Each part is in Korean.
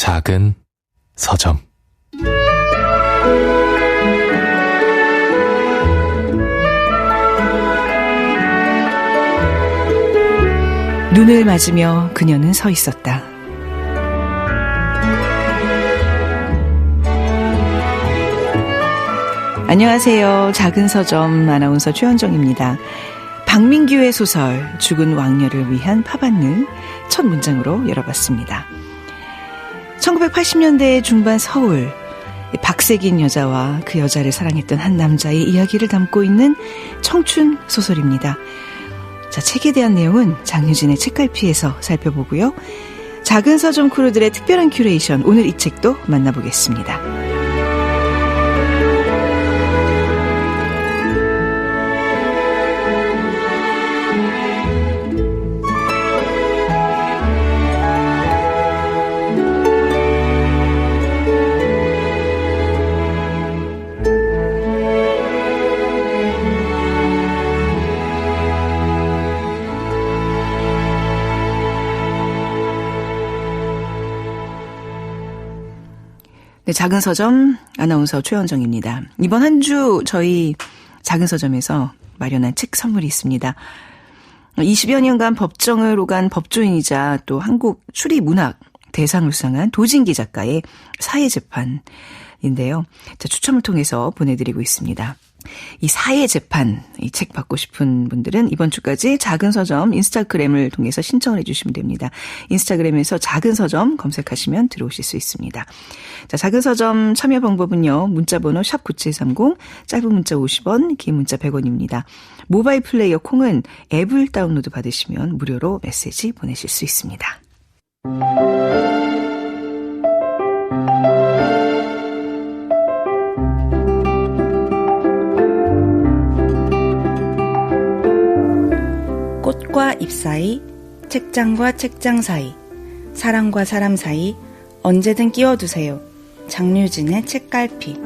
작은 서점. 눈을 맞으며 그녀는 서 있었다. 안녕하세요. 작은 서점 아나운서 최현정입니다. 박민규의 소설 죽은 왕녀를 위한 파반느 첫 문장으로 열어봤습니다. 1980년대 중반 서울, 박색인 여자와 그 여자를 사랑했던 한 남자의 이야기를 담고 있는 청춘 소설입니다. 자, 책에 대한 내용은 장유진의 책갈피에서 살펴보고요. 작은 서점 크루들의 특별한 큐레이션, 오늘 이 책도 만나보겠습니다. 네, 작은 서점 아나운서 최현정입니다. 이번 한 주 저희 작은 서점에서 마련한 책 선물이 있습니다. 20여 년간 법정을 오간 법조인이자 또 한국 추리문학 대상을 수상한 도진기 작가의 사회재판인데요. 자, 추첨을 통해서 보내드리고 있습니다. 이 사회재판, 이 책 받고 싶은 분들은 이번 주까지 작은 서점 인스타그램을 통해서 신청을 해주시면 됩니다. 인스타그램에서 작은 서점 검색하시면 들어오실 수 있습니다. 자, 작은 서점 참여 방법은요. 문자번호 샵9730, 짧은 문자 50원, 긴 문자 100원입니다. 모바일 플레이어 콩은 앱을 다운로드 받으시면 무료로 메시지 보내실 수 있습니다. 꽃과 잎 사이, 책장과 책장 사이, 사람과 사람 사이 언제든 끼워두세요. 장유진의 책갈피.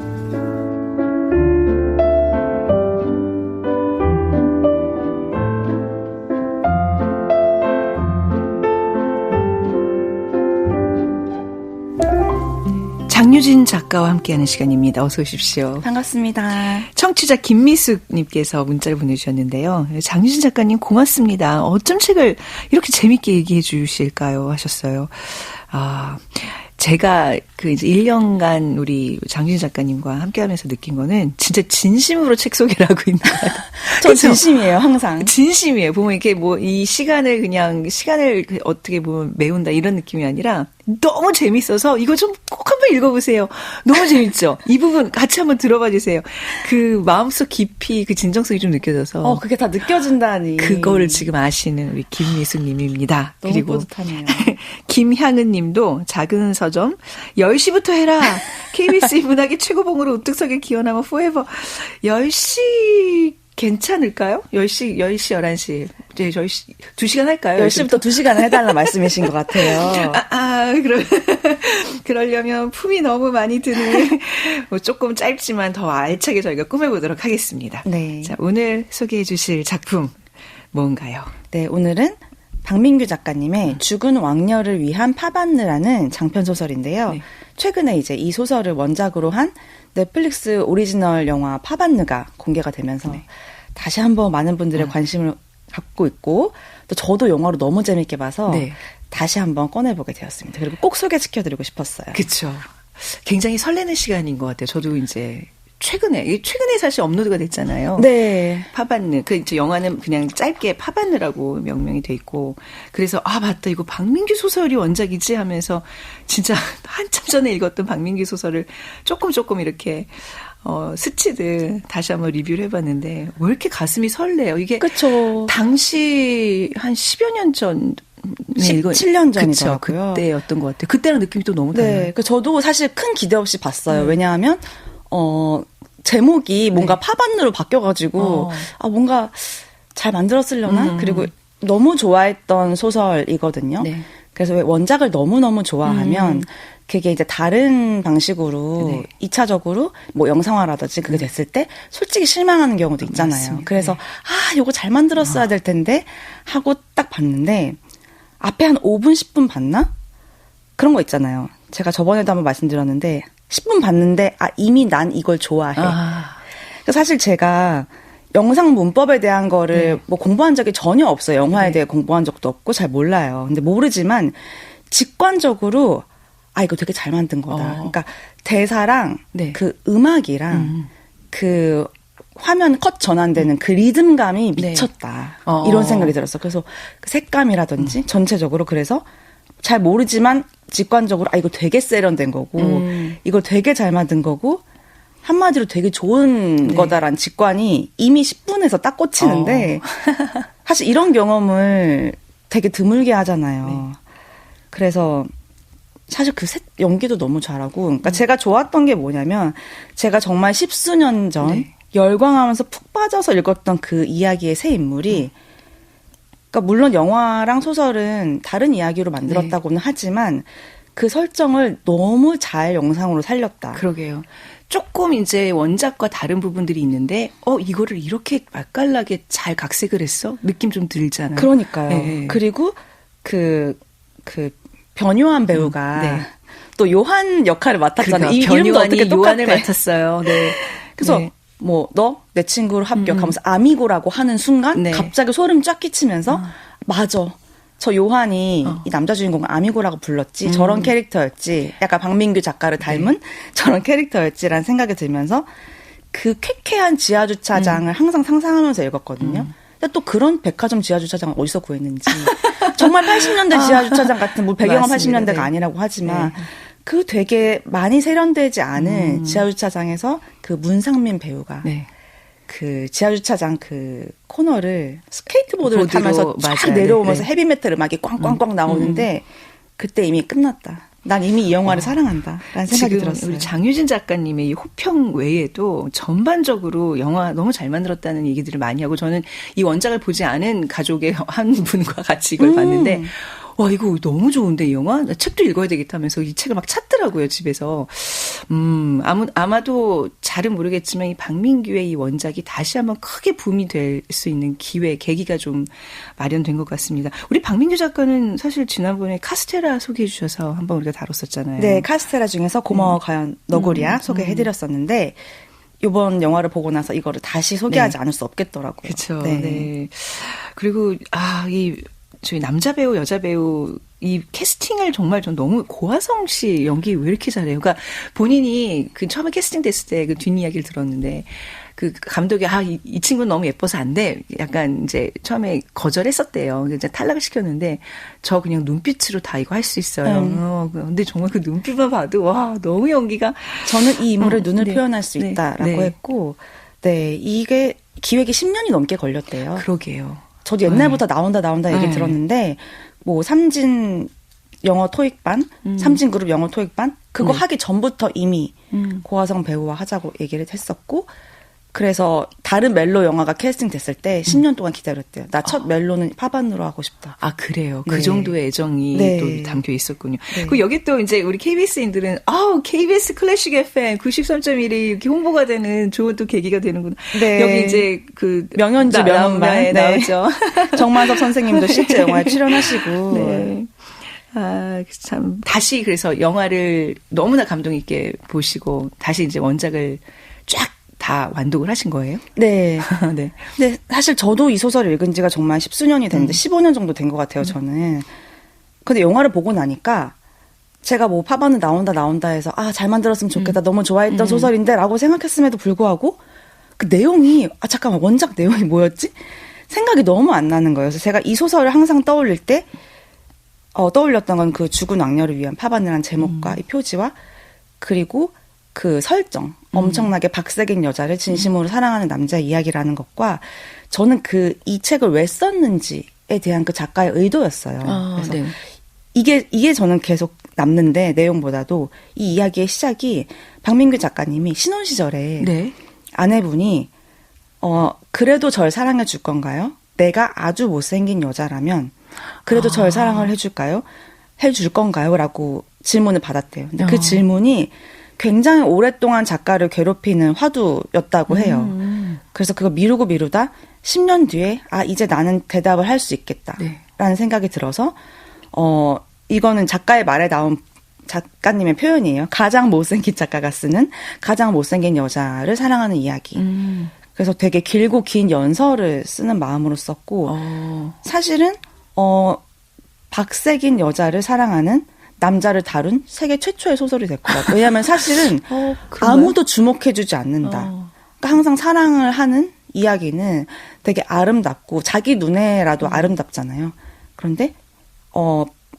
장유진 작가와 함께하는 시간입니다. 어서 오십시오. 반갑습니다. 청취자 김미숙님께서 문자를 보내주셨는데요. 장유진 작가님 고맙습니다. 어쩜 책을 이렇게 재밌게 얘기해 주실까요? 하셨어요. 제가 이제 1년간 우리 장유진 작가님과 함께하면서 느낀 거는 진짜 진심으로 책 소개를 하고 있는 것 같아요. 저 진심이에요, 항상. 진심이에요. 보면 이렇게 이 시간을 어떻게 보면 메운다 이런 느낌이 아니라 너무 재밌어서 이거 좀 꼭 한번 읽어보세요. 너무 재밌죠? 이 부분 같이 한번 들어봐 주세요. 그 마음속 깊이 그 진정성이 좀 느껴져서. 그게 다 느껴진다니. 그거를 지금 아시는 우리 김미숙 님입니다. 너무 그리고 뿌듯하네요. 김향은 님도 작은 서점 10시부터 해라. KBS 문학의 최고봉으로 우뚝 서게 기원하면 포에버. 10시 괜찮을까요? 10시, 11시. 이제 2시간 할까요? 10시부터 2시간 해달라 말씀이신 것 같아요. 그러려면 품이 너무 많이 드는, 조금 짧지만 더 알차게 저희가 꾸며보도록 하겠습니다. 네. 자, 오늘 소개해 주실 작품, 뭔가요? 네, 오늘은 박민규 작가님의 죽은 왕녀를 위한 파반느라는 장편소설인데요. 네. 최근에 이제 이 소설을 원작으로 한 넷플릭스 오리지널 영화 파반느가 공개가 되면서 네. 다시 한번 많은 분들의 관심을 갖고 있고 또 저도 영화로 너무 재밌게 봐서 네. 다시 한번 꺼내보게 되었습니다. 그리고 꼭 소개시켜드리고 싶었어요. 그렇죠. 굉장히 설레는 시간인 것 같아요. 저도 이제 최근에 사실 업로드가 됐잖아요. 네. 파반느. 이제 영화는 그냥 짧게 파반느라고 명명이 돼 있고. 그래서, 맞다. 이거 박민규 소설이 원작이지 하면서 진짜 한참 전에 읽었던 박민규 소설을 조금 이렇게, 스치듯 다시 한번 리뷰를 해봤는데, 왜 이렇게 가슴이 설레요? 이게. 그쵸. 당시 한 10여 년 전. 17년 전이더라고요. 그때였던 것 같아요. 그때랑 느낌이 또 너무 달라요. 네. 저도 사실 큰 기대 없이 봤어요. 왜냐하면, 제목이 뭔가 네. 파반느로 바뀌어가지고, 뭔가 잘 만들었으려나? 그리고 너무 좋아했던 소설이거든요. 네. 그래서 원작을 너무너무 좋아하면, 그게 이제 다른 방식으로, 네. 2차적으로, 영상화라든지 그게 됐을 때, 솔직히 실망하는 경우도 있잖아요. 맞습니다. 그래서, 이거 잘 만들었어야 될 텐데, 하고 딱 봤는데, 앞에 한 5분, 10분 봤나? 그런 거 있잖아요. 제가 저번에도 한번 말씀드렸는데 10분 봤는데 이미 난 이걸 좋아해. 사실 제가 영상 문법에 대한 거를 뭐 공부한 적이 전혀 없어요. 영화에 대해 공부한 적도 없고 잘 몰라요. 근데 모르지만 직관적으로 이거 되게 잘 만든 거다. 그러니까 대사랑 그 음악이랑 그 화면 컷 전환되는 그 리듬감이 미쳤다. 이런 생각이 들었어. 그래서 그 색감이라든지 전체적으로 그래서 잘 모르지만 직관적으로 이거 되게 세련된 거고 이걸 되게 잘 만든 거고 한마디로 되게 좋은 거다라는 직관이 이미 10분에서 딱 꽂히는데 사실 이런 경험을 되게 드물게 하잖아요. 그래서 사실 그 연기도 너무 잘하고 그러니까 제가 좋았던 게 뭐냐면 제가 정말 10수년 전 열광하면서 푹 빠져서 읽었던 그 이야기의 새 인물이 그러니까 물론 영화랑 소설은 다른 이야기로 만들었다고는 하지만 그 설정을 너무 잘 영상으로 살렸다. 그러게요. 조금 이제 원작과 다른 부분들이 있는데 이거를 이렇게 맛깔나게 잘 각색을 했어? 느낌 좀 들잖아요. 그러니까요. 네. 그리고 그 변요한 배우가 또 요한 역할을 맡았잖아요. 이 이름도 어떻게 똑같아. 요한을 맡았어요. 네. 그래서 뭐 너 내 친구로 합격하면서 아미고라고 하는 순간 갑자기 소름 쫙 끼치면서 맞아. 저 요한이 이 남자 주인공을 아미고라고 불렀지. 저런 캐릭터였지. 약간 박민규 작가를 닮은 저런 캐릭터였지라는 생각이 들면서 그 쾌쾌한 지하주차장을 항상 상상하면서 읽었거든요. 근데 또 그런 백화점 지하주차장을 어디서 구했는지. 정말 80년대 지하주차장 같은 뭐 배경은 80년대가 아니라고 하지만 그 되게 많이 세련되지 않은 지하주차장에서 그 문상민 배우가 그 지하주차장 그 코너를 스케이트보드를 타면서 쫙 내려오면서 헤비메탈 음악이 꽝꽝꽝 나오는데 그때 이미 끝났다. 난 이미 이 영화를 사랑한다라는 생각이 들었어요. 우리 장유진 작가님의 이 호평 외에도 전반적으로 영화 너무 잘 만들었다는 얘기들을 많이 하고 저는 이 원작을 보지 않은 가족의 한 분과 같이 이걸 봤는데 이거 너무 좋은데 이 영화? 나 책도 읽어야 되겠다면서 이 책을 막 찾더라고요, 집에서. 아마도 잘은 모르겠지만 이 박민규의 이 원작이 다시 한번 크게 붐이 될 수 있는 계기가 좀 마련된 것 같습니다. 우리 박민규 작가는 사실 지난번에 카스테라 소개해 주셔서 한번 우리가 다뤘었잖아요. 네, 카스테라 중에서 고마워 과연 너구리야 소개해드렸었는데 이번 영화를 보고 나서 이거를 다시 소개하지 않을 수 없겠더라고요. 그렇죠. 네. 그리고 저희 남자 배우, 여자 배우 이 캐스팅을 정말 전 너무 고화성 씨 연기 왜 이렇게 잘해요? 그러니까 본인이 그 처음에 캐스팅 됐을 때 그 뒷이야기를 들었는데 그 감독이 이 친구는 너무 예뻐서 안 돼. 약간 이제 처음에 거절했었대요. 이제 탈락을 시켰는데 저 그냥 눈빛으로 다 이거 할 수 있어요. 근데 정말 그 눈빛만 봐도 와 너무 연기가 저는 이 인물을 눈을 표현할 수 있다라고 했고 이게 기획이 10년이 넘게 걸렸대요. 그러게요. 저도 옛날부터 나온다 얘기 들었는데 뭐 삼진 영어 토익반, 삼진그룹 영어 토익반 그거 하기 전부터 이미 고화성 배우와 하자고 얘기를 했었고 그래서 다른 멜로 영화가 캐스팅 됐을 때 10년 동안 기다렸대요. 나 첫 멜로는 파반으로 하고 싶다. 그래요. 그 정도의 애정이 또 담겨 있었군요. 그리고 여기 또 이제 우리 KBS인들은 KBS 클래식 FM 93.1이 이렇게 홍보가 되는 좋은 또 계기가 되는구나. 여기 이제 그 명연지 명언만 나오죠. 정만섭 선생님도 실제 영화에 출연하시고. 참 다시 그래서 영화를 너무나 감동 있게 보시고 다시 이제 원작을 쫙 다 완독을 하신 거예요? 네. 네. 근데 사실 저도 이 소설을 읽은 지가 정말 10수년이 됐는데 15년 정도 된 것 같아요, 저는. 근데 영화를 보고 나니까 제가 뭐 파반은 나온다 해서 잘 만들었으면 좋겠다. 너무 좋아했던 소설인데 라고 생각했음에도 불구하고 그 내용이 잠깐만 원작 내용이 뭐였지? 생각이 너무 안 나는 거예요. 그래서 제가 이 소설을 항상 떠올릴 때 떠올렸던 건 그 죽은 왕녀를 위한 파반이라는 제목과 이 표지와 그리고 그 설정, 엄청나게 박색인 여자를 진심으로 사랑하는 남자의 이야기라는 것과 저는 이 책을 왜 썼는지에 대한 그 작가의 의도였어요. 그래서 이게 저는 계속 남는데 내용보다도 이 이야기의 시작이 박민규 작가님이 신혼 시절에 아내분이 그래도 절 사랑해 줄 건가요? 내가 아주 못생긴 여자라면 그래도 절 사랑을 해줄까요? 해줄 건가요? 라고 질문을 받았대요. 근데 그 질문이 굉장히 오랫동안 작가를 괴롭히는 화두였다고 해요. 그래서 그거 미루다 10년 뒤에 이제 나는 대답을 할 수 있겠다라는 생각이 들어서 이거는 작가의 말에 나온 작가님의 표현이에요. 가장 못생긴 작가가 쓰는 가장 못생긴 여자를 사랑하는 이야기. 그래서 되게 길고 긴 연설을 쓰는 마음으로 썼고 사실은 박색인 여자를 사랑하는 남자를 다룬 세계 최초의 소설이 될 거라고. 왜냐하면 사실은 아무도 주목해주지 않는다. 그러니까 항상 사랑을 하는 이야기는 되게 아름답고 자기 눈에라도 아름답잖아요. 그런데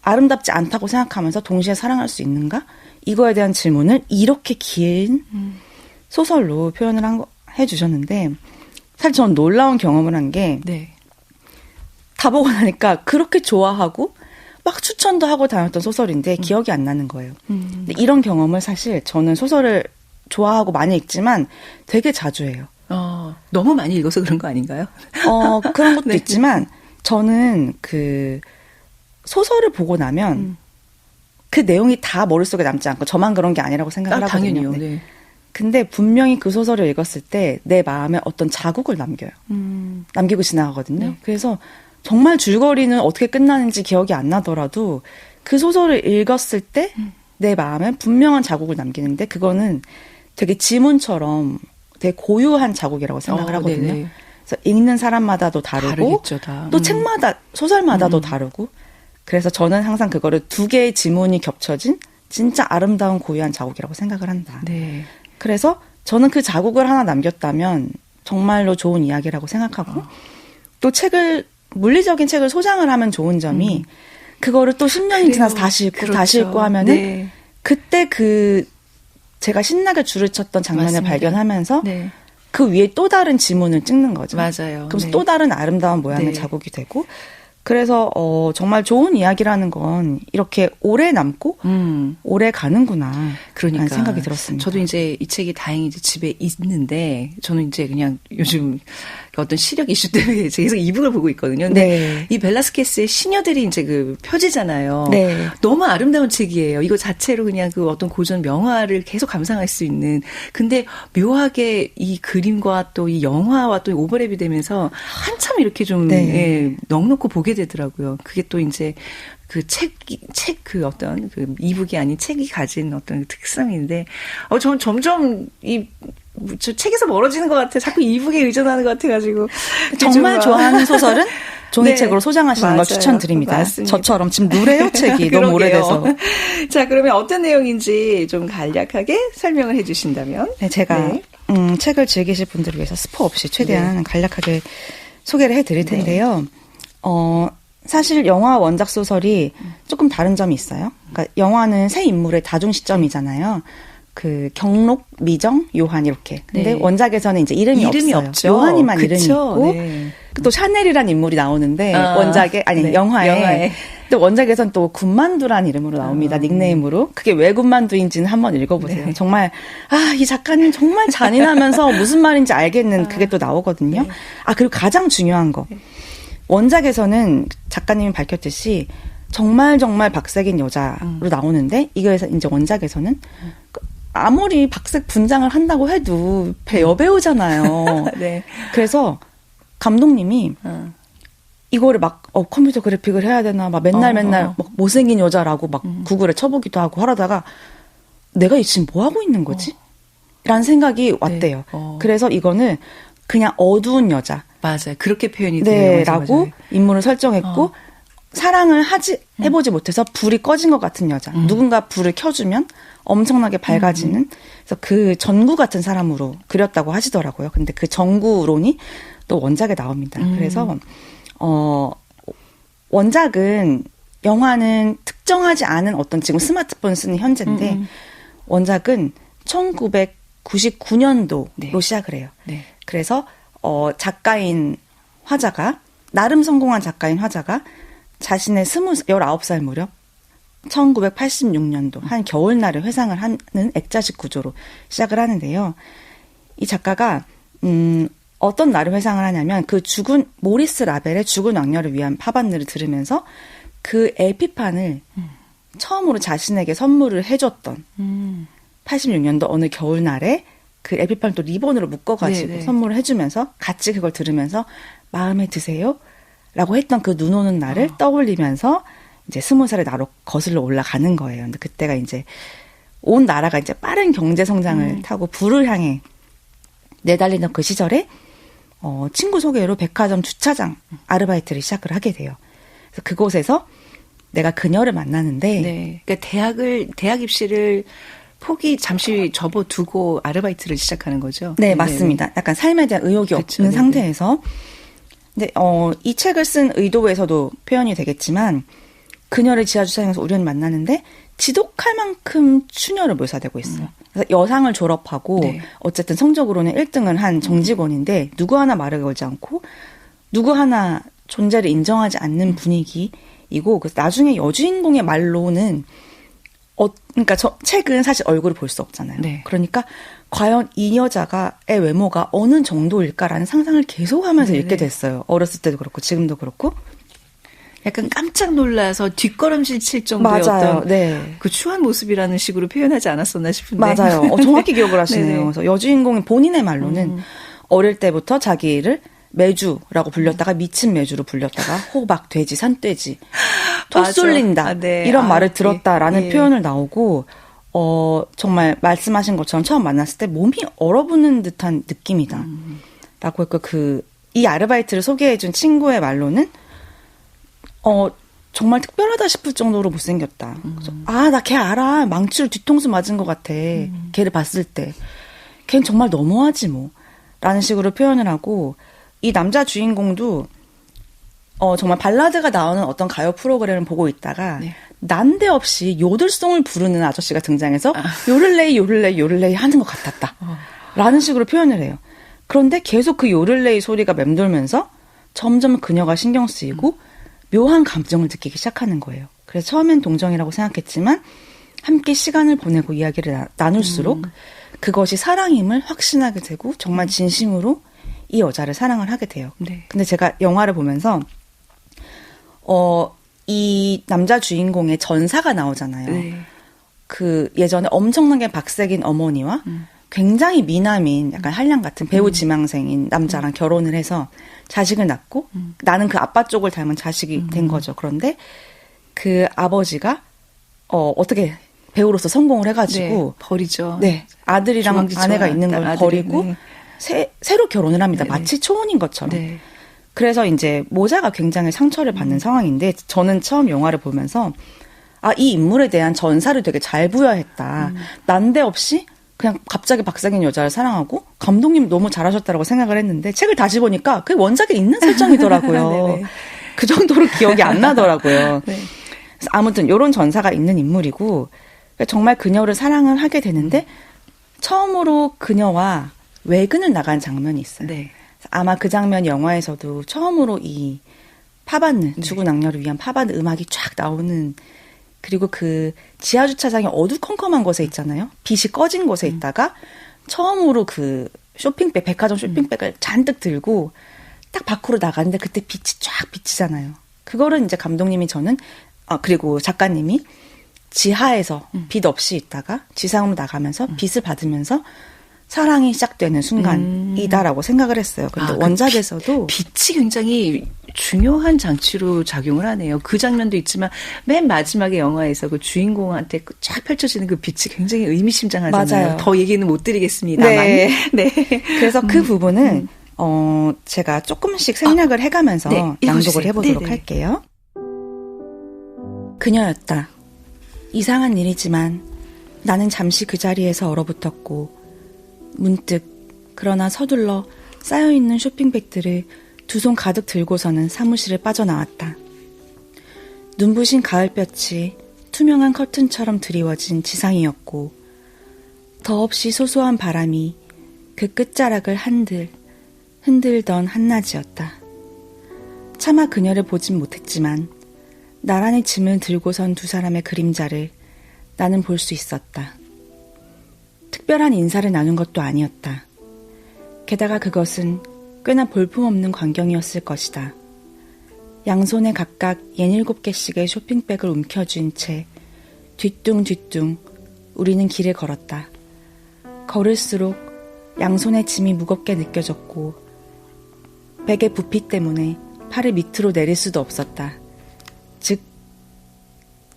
아름답지 않다고 생각하면서 동시에 사랑할 수 있는가? 이거에 대한 질문을 이렇게 긴 소설로 표현을 해주셨는데 사실 전 놀라운 경험을 한 게 다 보고 나니까 그렇게 좋아하고 막 추천도 하고 다녔던 소설인데 기억이 안 나는 거예요. 근데 이런 경험을 사실 저는 소설을 좋아하고 많이 읽지만 되게 자주 해요. 너무 많이 읽어서 그런 거 아닌가요? 그런 것도 있지만 저는 그 소설을 보고 나면 그 내용이 다 머릿속에 남지 않고 저만 그런 게 아니라고 생각을 하거든요. 당연히요. 네. 근데 분명히 그 소설을 읽었을 때 내 마음에 어떤 자국을 남겨요. 남기고 지나가거든요. 네. 그래서 정말 줄거리는 어떻게 끝나는지 기억이 안 나더라도 그 소설을 읽었을 때 내 마음에 분명한 자국을 남기는데 그거는 되게 지문처럼 되게 고유한 자국이라고 생각을 하거든요. 네네. 그래서 읽는 사람마다도 다르고 또 책마다 소설마다도 다르고 그래서 저는 항상 그거를 두 개의 지문이 겹쳐진 진짜 아름다운 고유한 자국이라고 생각을 한다. 네. 그래서 저는 그 자국을 하나 남겼다면 정말로 좋은 이야기라고 생각하고 또 물리적인 책을 소장을 하면 좋은 점이 그거를 또 10년이 지나서 다시 읽고 다시 읽고 하면은 그때 제가 신나게 줄을 쳤던 장면을 맞습니다. 발견하면서 그 위에 또 다른 지문을 찍는 거죠. 맞아요. 그래서 또 다른 아름다운 모양의 자국이 되고 그래서 정말 좋은 이야기라는 건 이렇게 오래 남고 오래 가는구나. 그러니까 생각이 들었습니다. 저도 이제 이 책이 다행히 이제 집에 있는데 저는 이제 그냥 요즘 어떤 시력 이슈 때문에 계속 이북을 보고 있거든요. 근데 이 벨라스케스의 시녀들이 이제 그 표지잖아요. 너무 아름다운 책이에요. 이거 자체로 그냥 그 어떤 고전 명화를 계속 감상할 수 있는. 근데 묘하게 이 그림과 또 이 영화와 또 오버랩이 되면서 한참 이렇게 좀 넋놓고 보게 되더라고요. 그게 또 이제 그 그 어떤 그 이북이 아닌 책이 가진 어떤 특성인데, 저는 점점 저 책에서 멀어지는 것 같아. 자꾸 이북에 의존하는 것 같아가지고. 정말 좋아하는 소설은 종이책으로 소장하시는 걸 추천드립니다. 맞습니다. 저처럼 지금 누래요 책이 너무 오래돼서. 자, 그러면 어떤 내용인지 좀 간략하게 설명을 해주신다면. 네, 제가 책을 즐기실 분들을 위해서 스포 없이 최대한 간략하게 소개를 해드릴 텐데요. 사실 영화 원작 소설이 조금 다른 점이 있어요. 그러니까 영화는 새 인물의 다중 시점이잖아요. 그 경록, 미정, 요한 이렇게. 근데 원작에서는 이제 이름이 없어요. 요한이만 이름이 있고 또 샤넬이란 인물이 나오는데 영화에. 근데 원작에서는 또 군만두란 이름으로 나옵니다. 닉네임으로. 그게 왜 군만두인지는 한번 읽어보세요. 정말 이 작가님 정말 잔인하면서 무슨 말인지 알겠는 그게 또 나오거든요. 그리고 가장 중요한 거. 원작에서는 작가님이 밝혔듯이 정말 박색인 여자로 나오는데 이거에서 이제 원작에서는 아무리 박색 분장을 한다고 해도 여배우잖아요. 그래서 감독님이 이거를 막 컴퓨터 그래픽을 해야 되나 막 맨날 막 못생긴 여자라고 막 구글에 쳐보기도 하고 하려다가 내가 지금 뭐 하고 있는 거지? 라는 생각이 왔대요. 그래서 이거는 그냥 어두운 여자. 맞아요. 그렇게 표현이 돼요. 라고 인물을 설정했고 사랑을 해보지 못해서 불이 꺼진 것 같은 여자. 누군가 불을 켜주면 엄청나게 밝아지는 그래서 그 전구 같은 사람으로 그렸다고 하시더라고요. 근데 그 전구론이 또 원작에 나옵니다. 그래서 원작은 영화는 특정하지 않은 어떤 지금 스마트폰 쓰는 현재인데 원작은 1999년도로 시작을 해요. 그래서 작가인 화자가 나름 성공한 작가인 화자가 자신의 19살 무렵 1986년도 한 겨울날에 회상을 하는 액자식 구조로 시작을 하는데요. 이 작가가 어떤 날을 회상을 하냐면 그 죽은 모리스 라벨의 죽은 왕녀를 위한 파반느를 들으면서 그 LP판을 처음으로 자신에게 선물을 해줬던 86년도 어느 겨울날에 그 LP판을 또 리본으로 묶어가지고 선물을 해주면서 같이 그걸 들으면서 마음에 드세요? 라고 했던 그 눈 오는 날을 떠올리면서 이제 20살의 나로 거슬러 올라가는 거예요. 근데 그때가 이제 온 나라가 이제 빠른 경제 성장을 타고 부를 향해 내달리는 그 시절에 친구 소개로 백화점 주차장 아르바이트를 시작을 하게 돼요. 그래서 그곳에서 내가 그녀를 만나는데, 네. 그러니까 대학 입시를 잠시 접어두고 아르바이트를 시작하는 거죠. 네, 맞습니다. 약간 삶에 대한 의욕이 그쵸, 없는 네네. 상태에서. 근데 이 책을 쓴 의도에서도 표현이 되겠지만 그녀를 지하주차장에서 우연히 만나는데 지독할 만큼 추녀로 묘사되고 있어요. 그래서 여상을 졸업하고 네. 어쨌든 성적으로는 1등을 한 정직원인데 누구 하나 말을 걸지 않고 누구 하나 존재를 인정하지 않는 분위기이고, 그래서 나중에 여주인공의 말로는 그러니까 저 책은 사실 얼굴을 볼 수 없잖아요. 네. 그러니까 과연 이 여자의 외모가 어느 정도일까라는 상상을 계속하면서 네네. 읽게 됐어요. 어렸을 때도 그렇고 지금도 그렇고. 약간 깜짝 놀라서 뒷걸음질 칠 정도의 맞아요. 어떤 네. 그 추한 모습이라는 식으로 표현하지 않았었나 싶은데. 맞아요. 정확히 기억을 하시네요. 네네. 그래서 여주인공이 본인의 말로는 어릴 때부터 자기를 매주라고 불렸다가 미친 매주로 불렸다가 호박, 돼지, 산돼지, 토 맞아. 쏠린다 네. 이런 말을 들었다라는 예. 표현을 나오고 정말 말씀하신 것처럼 처음 만났을 때 몸이 얼어붙는 듯한 느낌이다 라고 했고, 이 아르바이트를 소개해준 친구의 말로는 정말 특별하다 싶을 정도로 못생겼다. 나 걔 알아. 망치로 뒤통수 맞은 것 같아. 걔를 봤을 때. 걔는 정말 너무하지 뭐. 라는 식으로 표현을 하고, 이 남자 주인공도 정말 발라드가 나오는 어떤 가요 프로그램을 보고 있다가 네. 난데없이 요들송을 부르는 아저씨가 등장해서 요를레이 요를레이 요를레이 하는 것 같았다. 라는 식으로 표현을 해요. 그런데 계속 그 요를레이 소리가 맴돌면서 점점 그녀가 신경 쓰이고 묘한 감정을 느끼기 시작하는 거예요. 그래서 처음엔 동정이라고 생각했지만 함께 시간을 보내고 이야기를 나눌수록 그것이 사랑임을 확신하게 되고 정말 진심으로 이 여자를 사랑을 하게 돼요. 네. 근데 제가 영화를 보면서 이 남자 주인공의 전사가 나오잖아요. 네. 그 예전에 엄청나게 박색인 어머니와 굉장히 미남인 약간 한량 같은 배우 지망생인 남자랑 결혼을 해서 자식을 낳고 나는 그 아빠 쪽을 닮은 자식이 된 거죠. 그런데 그 아버지가 어떻게 배우로서 성공을 해가지고 네. 버리죠. 네, 아들이랑 조망지 아내가 있는 걸 아들이, 버리고 네. 새로 결혼을 합니다. 네네. 마치 초혼인 것처럼. 네. 그래서 이제 모자가 굉장히 상처를 받는 상황인데 저는 처음 영화를 보면서 이 인물에 대한 전사를 되게 잘 부여했다. 난데없이 그냥 갑자기 박색인 여자를 사랑하고 감독님 너무 잘하셨다라고 생각을 했는데 책을 다시 보니까 그게 원작에 있는 설정이더라고요. 네네. 그 정도로 기억이 안 나더라고요. 네. 그래서 아무튼 이런 전사가 있는 인물이고 정말 그녀를 사랑을 하게 되는데 처음으로 그녀와 외근을 나간 장면이 있어요. 네. 아마 그 장면 영화에서도 처음으로 이 파바느, 네. 죽은 악녀를 위한 파바느 음악이 쫙 나오는, 그리고 그 지하주차장이 어두컴컴한 곳에 있잖아요. 빛이 꺼진 곳에 있다가 처음으로 그 쇼핑백, 백화점 쇼핑백을 잔뜩 들고 딱 밖으로 나가는데 그때 빛이 쫙 비치잖아요. 그거를 이제 감독님이 저는, 그리고 작가님이 지하에서 빛 없이 있다가 지상으로 나가면서 빛을 받으면서 사랑이 시작되는 순간이다라고 생각을 했어요. 근데 원작에서도 빛이 굉장히 중요한 장치로 작용을 하네요. 그 장면도 있지만 맨 마지막에 영화에서 그 주인공한테 쫙 펼쳐지는 그 빛이 굉장히 의미심장하잖아요. 맞아요. 더 얘기는 못 드리겠습니다만. 네. 네. 그래서 그 부분은 제가 조금씩 생략을 해가면서 네, 낭독을 읽어주세요. 해보도록 네네. 할게요. 그녀였다. 이상한 일이지만 나는 잠시 그 자리에서 얼어붙었고 문득 그러나 서둘러 쌓여있는 쇼핑백들을 두 손 가득 들고서는 사무실을 빠져나왔다. 눈부신 가을볕이 투명한 커튼처럼 드리워진 지상이었고 더없이 소소한 바람이 그 끝자락을 흔들던 한낮이었다. 차마 그녀를 보진 못했지만 나란히 짐을 들고선 두 사람의 그림자를 나는 볼 수 있었다. 특별한 인사를 나눈 것도 아니었다. 게다가 그것은 꽤나 볼품없는 광경이었을 것이다. 양손에 각각 67개씩의 쇼핑백을 움켜쥔 채 뒤뚱뒤뚱 우리는 길을 걸었다. 걸을수록 양손의 짐이 무겁게 느껴졌고 백의 부피 때문에 팔을 밑으로 내릴 수도 없었다. 즉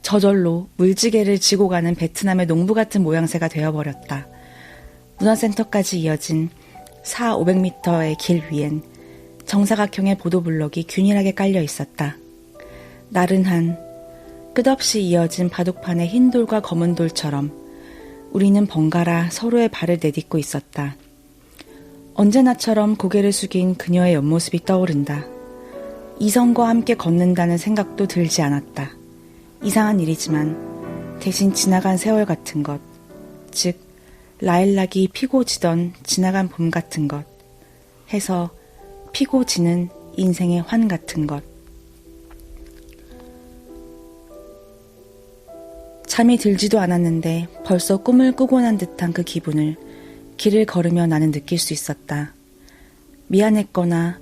저절로 물지개를 지고 가는 베트남의 농부 같은 모양새가 되어버렸다. 문화센터까지 이어진 400~500m의 길 위엔 정사각형의 보도블럭이 균일하게 깔려 있었다. 나른한, 끝없이 이어진 바둑판의 흰 돌과 검은 돌처럼 우리는 번갈아 서로의 발을 내딛고 있었다. 언제나처럼 고개를 숙인 그녀의 옆모습이 떠오른다. 이성과 함께 걷는다는 생각도 들지 않았다. 이상한 일이지만 대신 지나간 세월 같은 것, 즉 라일락이 피고 지던 지나간 봄 같은 것, 해서 피고 지는 인생의 환 같은 것. 잠이 들지도 않았는데 벌써 꿈을 꾸고 난 듯한 그 기분을 길을 걸으며 나는 느낄 수 있었다. 미안했거나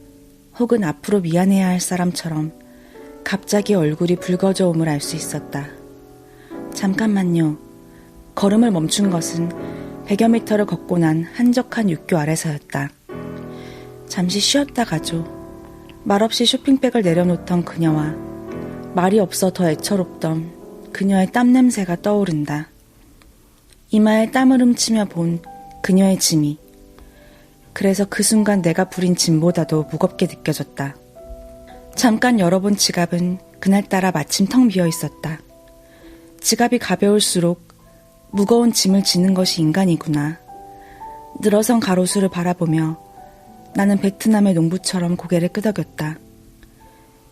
혹은 앞으로 미안해야 할 사람처럼 갑자기 얼굴이 붉어져 옴을 알 수 있었다. 잠깐만요. 걸음을 멈춘 것은 100여 미터를 걷고 난 한적한 육교 아래서였다. 잠시 쉬었다 가죠. 말없이 쇼핑백을 내려놓던 그녀와 말이 없어 더 애처롭던 그녀의 땀 냄새가 떠오른다. 이마에 땀을 훔치며 본 그녀의 짐이. 그래서 그 순간 내가 부린 짐보다도 무겁게 느껴졌다. 잠깐 열어본 지갑은 그날따라 마침 텅 비어 있었다. 지갑이 가벼울수록 무거운 짐을 지는 것이 인간이구나. 늘어선 가로수를 바라보며 나는 베트남의 농부처럼 고개를 끄덕였다.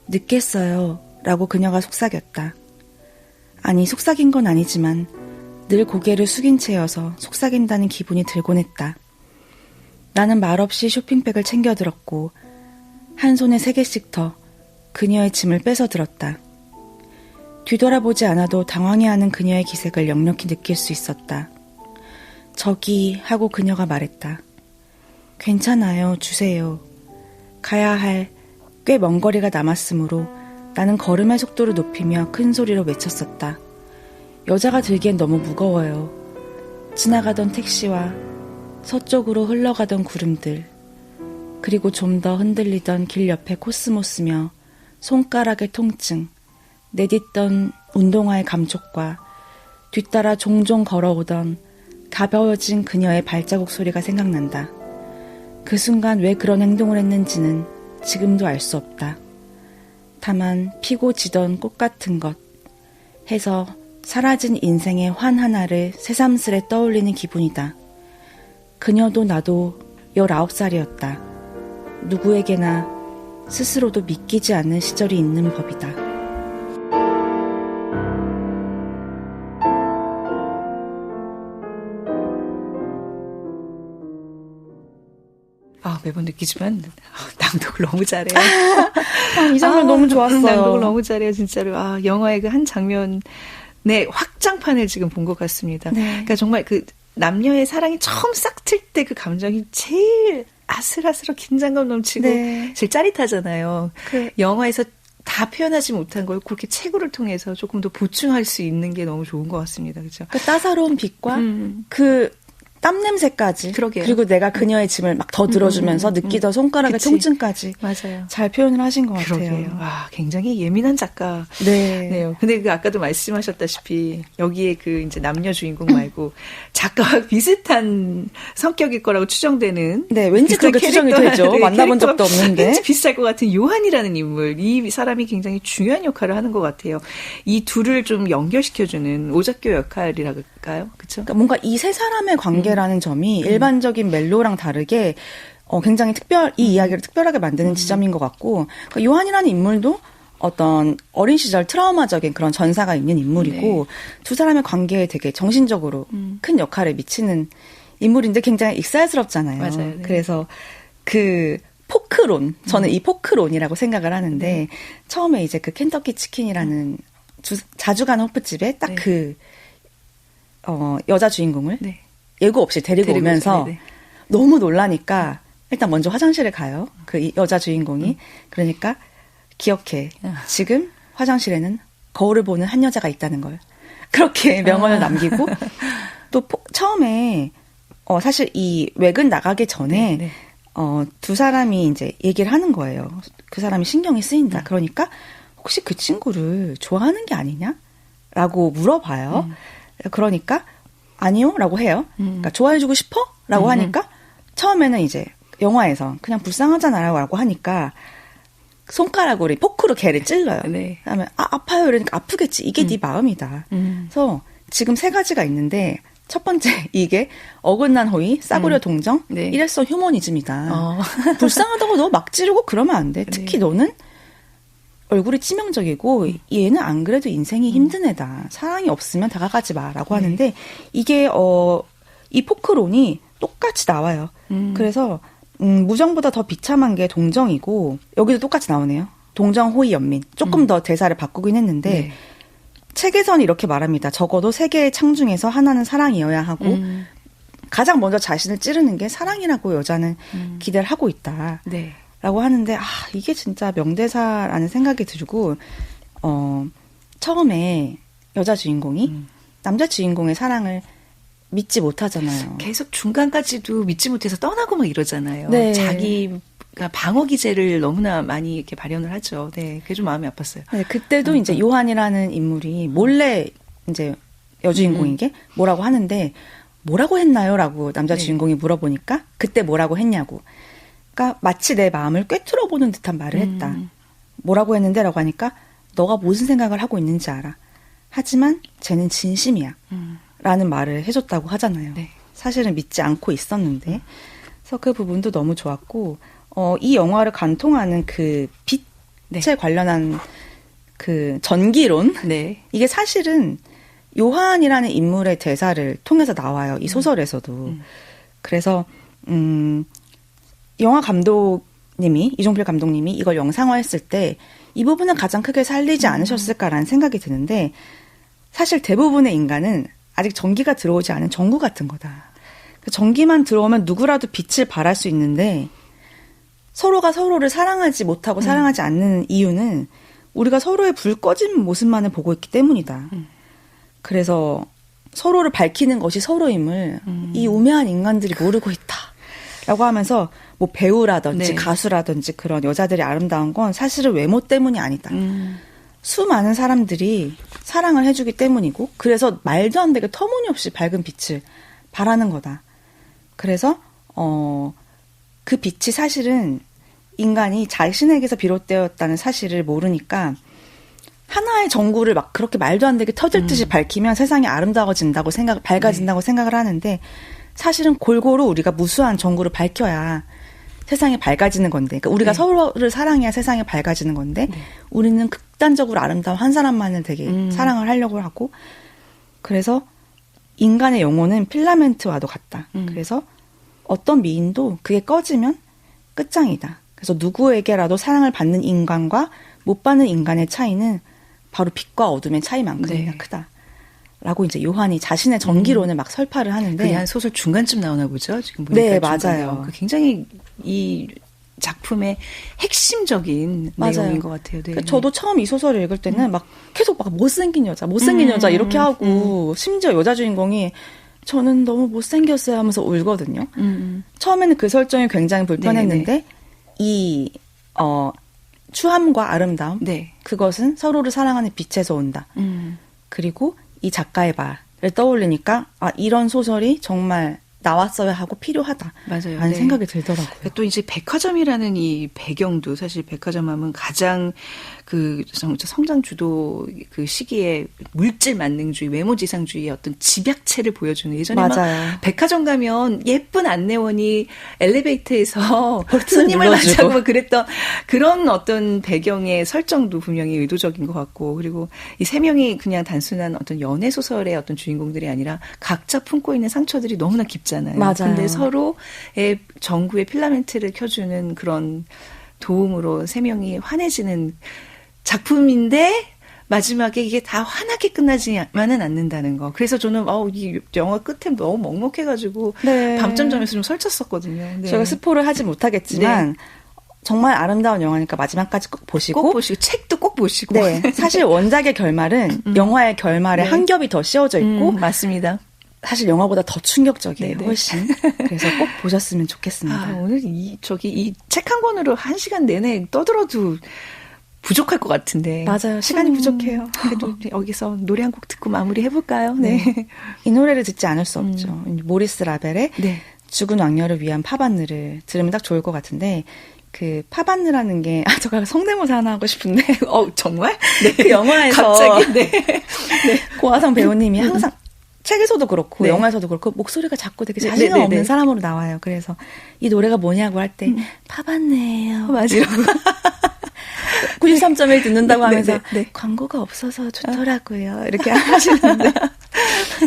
늦겠어요 라고 그녀가 속삭였다. 아니, 속삭인 건 아니지만 늘 고개를 숙인 채여서 속삭인다는 기분이 들곤 했다. 나는 말없이 쇼핑백을 챙겨 들었고 한 손에 3개씩 더 그녀의 짐을 뺏어 들었다. 뒤돌아보지 않아도 당황해하는 그녀의 기색을 역력히 느낄 수 있었다. 저기 하고 그녀가 말했다. 괜찮아요, 주세요. 가야 할 꽤 먼 거리가 남았으므로 나는 걸음의 속도를 높이며 큰 소리로 외쳤었다. 여자가 들기엔 너무 무거워요. 지나가던 택시와 서쪽으로 흘러가던 구름들, 그리고 좀 더 흔들리던 길 옆의 코스모스며 손가락의 통증, 내딛던 운동화의 감촉과 뒤따라 종종 걸어오던 가벼워진 그녀의 발자국 소리가 생각난다. 그 순간 왜 그런 행동을 했는지는 지금도 알 수 없다. 다만 피고 지던 꽃 같은 것 해서 사라진 인생의 환 하나를 새삼스레 떠올리는 기분이다. 그녀도 나도 19살이었다. 누구에게나 스스로도 믿기지 않는 시절이 있는 법이다. 매번 느끼지만 낭독을 너무 잘해요. 이 장면 너무 좋았어요. 낭독을 너무 잘해요, 진짜로. 영화의 그 한 장면의 확장판을 지금 본 것 같습니다. 네. 그러니까 정말 그 남녀의 사랑이 처음 싹 틀 때 그 감정이 제일 아슬아슬한 긴장감 넘치고 네. 제일 짜릿하잖아요. 영화에서 다 표현하지 못한 걸 그렇게 책으로 통해서 조금 더 보충할 수 있는 게 너무 좋은 것 같습니다. 그렇죠? 그 따사로운 빛과 그 땀 냄새까지. 그러게요. 그리고 내가 그녀의 짐을 막 더 들어주면서 느끼던 손가락의 그치. 통증까지. 맞아요. 잘 표현을 하신 것 그러게요. 같아요. 굉장히 예민한 작가. 네. 근데 그 아까도 말씀하셨다시피 여기에 그 이제 남녀 주인공 말고 작가와 비슷한 성격일 거라고 추정되는. 네, 왠지 그렇게 추정이 되죠. 네, 만나본 적도 없는데. 왠지 비슷할 것 같은 요한이라는 인물. 이 사람이 굉장히 중요한 역할을 하는 것 같아요. 이 둘을 좀 연결시켜주는 오작교 역할이랄까요? 그렇죠? 그러니까 뭔가 이 세 사람의 관계라는 점이 일반적인 멜로랑 다르게 굉장히 이 이야기를 특별하게 만드는 지점인 것 같고, 그러니까 요한이라는 인물도 어떤 어린 시절 트라우마적인 그런 전사가 있는 인물이고, 네. 두 사람의 관계에 되게 정신적으로 큰 역할을 미치는 인물인데 굉장히 익살스럽잖아요. 맞아요. 네. 그래서 그 포크론, 저는 이 포크론이라고 생각을 하는데, 처음에 이제 그 켄터키 치킨이라는 자주 가는 호프집에 딱 그 여자 주인공을 네. 예고 없이 데리고 오면서 네네. 너무 놀라니까 일단 먼저 화장실에 가요. 그 여자 주인공이. 그러니까 기억해. 지금 화장실에는 거울을 보는 한 여자가 있다는 걸. 그렇게 명언을 남기고 또 처음에 사실 이 외근 나가기 전에 네. 두 사람이 이제 얘기를 하는 거예요. 그 사람이 신경이 쓰인다. 그러니까 혹시 그 친구를 좋아하는 게 아니냐? 라고 물어봐요. 그러니까 아니요 라고 해요. 그러니까 좋아해주고 싶어? 라고 하니까 처음에는 이제 영화에서 그냥 불쌍하잖아요 라고 하니까 손가락으로 포크로 걔를 찔러요. 네. 그다음에 아파요 이러니까 아프겠지. 이게 네 마음이다. 그래서 지금 3가지가 있는데 첫 번째 이게 어긋난 호의, 싸구려 동정, 네. 일회성 휴머니즘이다. 불쌍하다고 너 막 찌르고 그러면 안 돼. 특히 네. 너는 얼굴이 치명적이고 얘는 안 그래도 인생이 힘든 애다. 사랑이 없으면 다가가지 마라고 하는데 이게 이 포크론이 똑같이 나와요. 그래서 무정보다 더 비참한 게 동정이고 여기도 똑같이 나오네요. 동정, 호의, 연민. 조금 더 대사를 바꾸긴 했는데 네. 책에서는 이렇게 말합니다. 적어도 3개의 창 중에서 하나는 사랑이어야 하고 가장 먼저 자신을 찌르는 게 사랑이라고 여자는 기대를 하고 있다. 네. 라고 하는데 이게 진짜 명대사라는 생각이 들고 처음에 여자 주인공이 남자 주인공의 사랑을 믿지 못하잖아요. 계속 중간까지도 믿지 못해서 떠나고 막 이러잖아요. 네. 자기가 방어 기제를 너무나 많이 이렇게 발현을 하죠. 네, 그게 좀 마음이 아팠어요. 네, 그때도 이제 요한이라는 인물이 몰래 이제 여주인공에게 뭐라고 하는데 뭐라고 했나요?라고 남자 주인공이 물어보니까 그때 뭐라고 했냐고. 그러니까 마치 내 마음을 꿰뚫어보는 듯한 말을 했다. 뭐라고 했는데라고 하니까 너가 무슨 생각을 하고 있는지 알아. 하지만 쟤는 진심이야. 라는 말을 해줬다고 하잖아요. 네. 사실은 믿지 않고 있었는데. 그래서 그 부분도 너무 좋았고 이 영화를 관통하는 그 빛에 관련한 그 전기론. 네. 이게 사실은 요한이라는 인물의 대사를 통해서 나와요. 이 소설에서도. 그래서 영화 감독님이 이종필 감독님이 이걸 영상화했을 때 이 부분은 가장 크게 살리지 않으셨을까라는 생각이 드는데 사실 대부분의 인간은 아직 전기가 들어오지 않은 전구 같은 거다. 전기만 들어오면 누구라도 빛을 발할 수 있는데 서로가 서로를 사랑하지 못하고 사랑하지 않는 이유는 우리가 서로의 불 꺼진 모습만을 보고 있기 때문이다. 그래서 서로를 밝히는 것이 서로임을 이 우매한 인간들이 모르고 있다. 라고 하면서 뭐 배우라든지 네. 가수라든지 그런 여자들이 아름다운 건 사실은 외모 때문이 아니다. 수많은 사람들이 사랑을 해주기 때문이고 그래서 말도 안 되게 터무니없이 밝은 빛을 발하는 거다. 그래서 그 빛이 사실은 인간이 자신에게서 비롯되었다는 사실을 모르니까 하나의 전구를 막 그렇게 말도 안 되게 터질 듯이 밝히면 세상이 아름다워진다고 밝아진다고 생각을 하는데 사실은 골고루 우리가 무수한 전구를 밝혀야 세상이 밝아지는 건데, 그러니까 우리가 서로를 사랑해야 세상이 밝아지는 건데, 우리는 극단적으로 아름다운 한 사람만을 되게 사랑을 하려고 하고, 그래서 인간의 영혼은 필라멘트와도 같다. 그래서 어떤 미인도 그게 꺼지면 끝장이다. 그래서 누구에게라도 사랑을 받는 인간과 못 받는 인간의 차이는 바로 빛과 어둠의 차이만큼이나 크다. 라고 이제 요한이 자신의 전기론을 막 설파를 하는데. 그게 한 소설 중간쯤 나오나 보죠? 지금 보니까. 네, 맞아요. 굉장히 이 작품의 핵심적인 내용인 것 같아요. 네. 그러니까 저도 처음 이 소설을 읽을 때는 막 계속 막 못생긴 여자 이렇게 하고 심지어 여자 주인공이 저는 너무 못생겼어요 하면서 울거든요. 처음에는 그 설정이 굉장히 불편했는데 네네. 이 추함과 아름다움 그것은 서로를 사랑하는 빛에서 온다. 그리고 이 작가의 말을 떠올리니까 이런 소설이 정말 나왔어야 하고 필요하다. 맞아요. 라는 생각이 들더라고요. 또 이제 백화점이라는 이 배경도 사실 백화점 하면 가장 그 성장 주도 그 시기에 물질 만능주의, 외모지상주의의 어떤 집약체를 보여주는 예전에 맞아요. 막 백화점 가면 예쁜 안내원이 엘리베이터에서 손님을 맞이하고 그랬던 그런 어떤 배경의 설정도 분명히 의도적인 것 같고 그리고 이 세 명이 그냥 단순한 어떤 연애 소설의 어떤 주인공들이 아니라 각자 품고 있는 상처들이 너무나 깊잖아요. 맞아요. 근데 서로의 전구의 필라멘트를 켜주는 그런 도움으로 세 명이 환해지는 작품인데 마지막에 이게 다 환하게 끝나지만은 않는다는 거. 그래서 저는 이 영화 끝에 너무 먹먹해가지고 밤점점에서 좀 설쳤었거든요. 네. 제가 스포를 하지 못하겠지만 정말 아름다운 영화니까 마지막까지 꼭 보시고 책도 꼭 보시고 네, 사실 원작의 결말은 영화의 결말에 한 겹이 더 씌워져 있고 맞습니다. 사실 영화보다 더 충격적이에요. 훨씬. 그래서 꼭 보셨으면 좋겠습니다. 오늘 이 책 한 권으로 1시간 내내 떠들어도 부족할 것 같은데. 맞아요. 시간이 부족해요. 그래도 여기서 노래 한 곡 듣고 마무리해볼까요? 네. 이 노래를 듣지 않을 수 없죠. 모리스 라벨의 네. 죽은 왕녀를 위한 파바느를 들으면 딱 좋을 것 같은데 그 파바느라는 게 제가 성대모사 하나 하고 싶은데 정말? 네. 그 영화에서 갑자기 네. 고아성 배우님이 항상 책에서도 그렇고 네. 영화에서도 그렇고 목소리가 자꾸 되게 자신감 없는 사람으로 나와요. 그래서 이 노래가 뭐냐고 할 때 파바느예요. 맞아요. 93.1 듣는다고 하면서 네. 광고가 없어서 좋더라고요. 이렇게 하시는데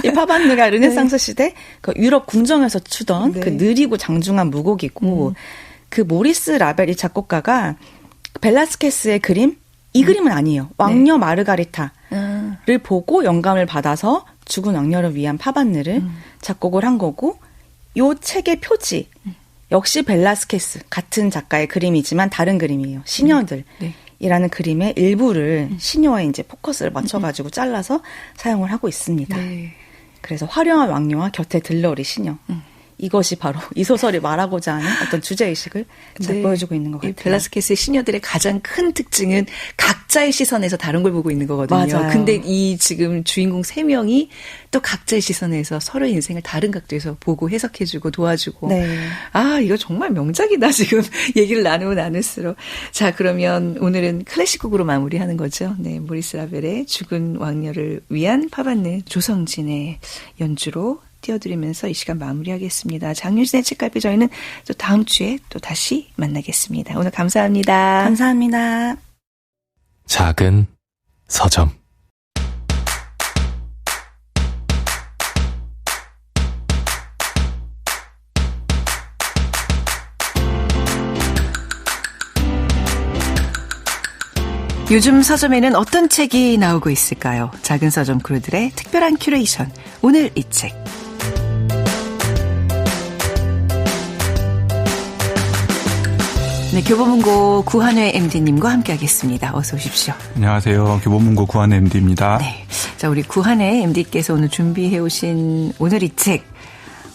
이 파바느가 르네상스 시대 그 유럽 궁정에서 추던 그 느리고 장중한 무곡이고 그 모리스 라벨 이 작곡가가 벨라스케스의 그림 이 그림은 아니에요. 왕녀 마르가리타를 보고 영감을 받아서 죽은 왕녀를 위한 파바느를 작곡을 한 거고 요 책의 표지 역시 벨라스케스 같은 작가의 그림이지만 다른 그림이에요. 시녀들이라는 그림의 일부를 시녀에 이제 포커스를 맞춰가지고 잘라서 사용을 하고 있습니다. 네. 그래서 화려한 왕녀와 곁에 들러리 시녀. 이것이 바로 이 소설이 말하고자 하는 어떤 주제의식을 잘 보여주고 있는 것 같아요. 벨라스케스의 시녀들의 가장 큰 특징은 각자의 시선에서 다른 걸 보고 있는 거거든요. 맞아요. 근데 이 지금 주인공 3명이 또 각자의 시선에서 서로의 인생을 다른 각도에서 보고 해석해주고 도와주고. 네. 이거 정말 명작이다 지금 얘기를 나누고 나눌수록. 자, 그러면 오늘은 클래식 곡으로 마무리하는 거죠. 네, 모리스 라벨의 죽은 왕녀를 위한 파바느 조성진의 연주로 띄워드리면서 이 시간 마무리하겠습니다. 장윤신의 책갈피 저희는 또 다음 주에 또 다시 만나겠습니다. 오늘 감사합니다. 감사합니다. 작은 서점. 요즘 서점에는 어떤 책이 나오고 있을까요? 작은 서점 크루들의 특별한 큐레이션. 오늘 이 책. 네, 교보문고 구한회 MD님과 함께하겠습니다. 어서 오십시오. 안녕하세요. 교보문고 구한회 MD입니다. 네, 자 우리 구한회 MD께서 오늘 준비해오신 오늘 이 책.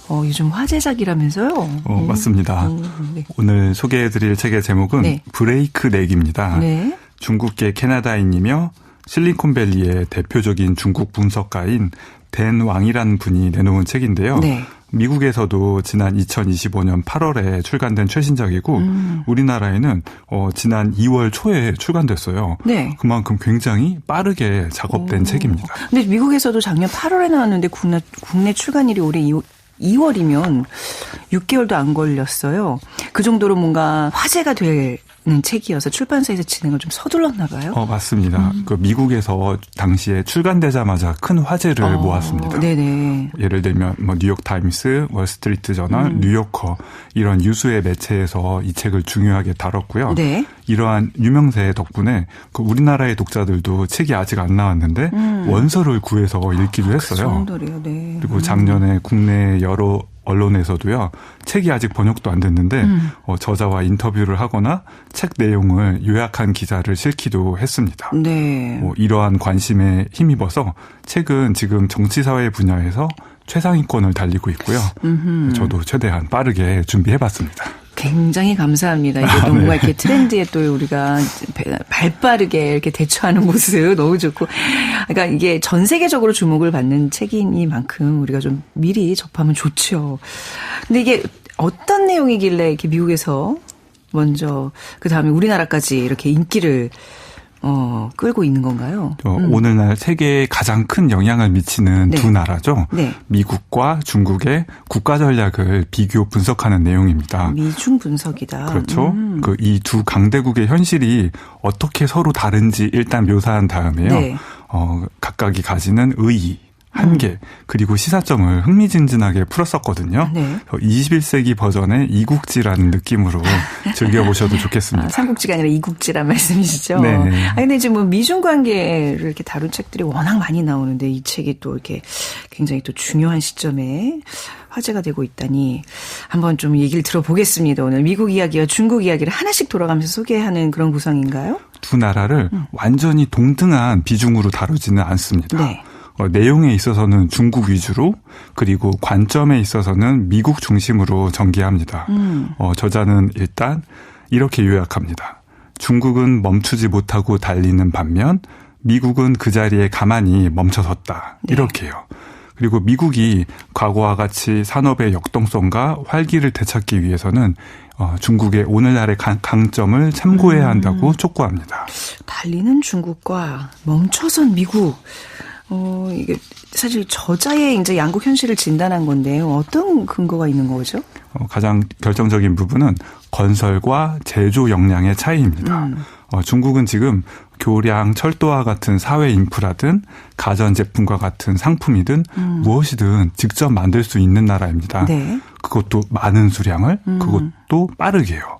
요즘 화제작이라면서요? 맞습니다. 네. 오늘 소개해드릴 책의 제목은 브레이크 넥입니다. 네. 중국계 캐나다인이며 실리콘밸리의 대표적인 중국 분석가인 댄 왕이라는 분이 내놓은 책인데요. 네. 미국에서도 지난 2025년 8월에 출간된 최신작이고 우리나라에는 지난 2월 초에 출간됐어요. 네. 그만큼 굉장히 빠르게 작업된 책입니다. 근데 미국에서도 작년 8월에 나왔는데 국내 출간일이 올해 2월이면 6개월도 안 걸렸어요. 그 정도로 뭔가 화제가 되는 책이어서 출판사에서 진행을 좀 서둘렀나 봐요. 맞습니다. 그 미국에서 당시에 출간되자마자 큰 화제를 모았습니다. 네네. 예를 들면 뭐 뉴욕 타임스, 월스트리트 저널, 뉴요커 이런 유수의 매체에서 이 책을 중요하게 다뤘고요. 네. 이러한 유명세 덕분에 그 우리나라의 독자들도 책이 아직 안 나왔는데 원서를 구해서 읽기도 했어요. 그 정도래요. 네. 그리고 작년에 국내 여러 언론에서도요. 책이 아직 번역도 안 됐는데 저자와 인터뷰를 하거나 책 내용을 요약한 기사를 실기도 했습니다. 네. 이러한 관심에 힘입어서 책은 지금 정치사회 분야에서 최상위권을 달리고 있고요. 저도 최대한 빠르게 준비해봤습니다. 굉장히 감사합니다. 이게 뭔가 이렇게 트렌드에 또 우리가 발빠르게 이렇게 대처하는 모습 너무 좋고. 그러니까 이게 전 세계적으로 주목을 받는 책이니만큼 우리가 좀 미리 접하면 좋죠. 근데 이게 어떤 내용이길래 이렇게 미국에서 먼저 그 다음에 우리나라까지 이렇게 인기를 끌고 있는 건가요? 오늘날 세계에 가장 큰 영향을 미치는 두 나라죠. 네. 미국과 중국의 국가 전략을 비교 분석하는 내용입니다. 미중 분석이다. 그렇죠. 그 이 두 강대국의 현실이 어떻게 서로 다른지 일단 묘사한 다음에요. 네. 각각이 가지는 의의, 한계, 그리고 시사점을 흥미진진하게 풀었었거든요. 네. 21세기 버전의 이국지라는 느낌으로 즐겨보셔도 좋겠습니다. 삼국지가 아니라 이국지란 말씀이시죠? 네. 근데 이제 뭐 미중 관계를 이렇게 다룬 책들이 워낙 많이 나오는데 이 책이 또 이렇게 굉장히 또 중요한 시점에 화제가 되고 있다니 한번 좀 얘기를 들어보겠습니다. 오늘 미국 이야기와 중국 이야기를 하나씩 돌아가면서 소개하는 그런 구성인가요? 두 나라를 완전히 동등한 비중으로 다루지는 않습니다. 네. 내용에 있어서는 중국 위주로 그리고 관점에 있어서는 미국 중심으로 전개합니다. 저자는 일단 이렇게 요약합니다. 중국은 멈추지 못하고 달리는 반면 미국은 그 자리에 가만히 멈춰섰다. 이렇게요. 그리고 미국이 과거와 같이 산업의 역동성과 활기를 되찾기 위해서는 중국의 오늘날의 강점을 참고해야 한다고 촉구합니다. 달리는 중국과 멈춰선 미국. 이게 사실 저자의 이제 양국 현실을 진단한 건데요. 어떤 근거가 있는 거죠? 가장 결정적인 부분은 건설과 제조 역량의 차이입니다. 중국은 지금 교량, 철도와 같은 사회 인프라든 가전제품과 같은 상품이든 무엇이든 직접 만들 수 있는 나라입니다. 네. 그것도 많은 수량을, 그것도 빠르게요.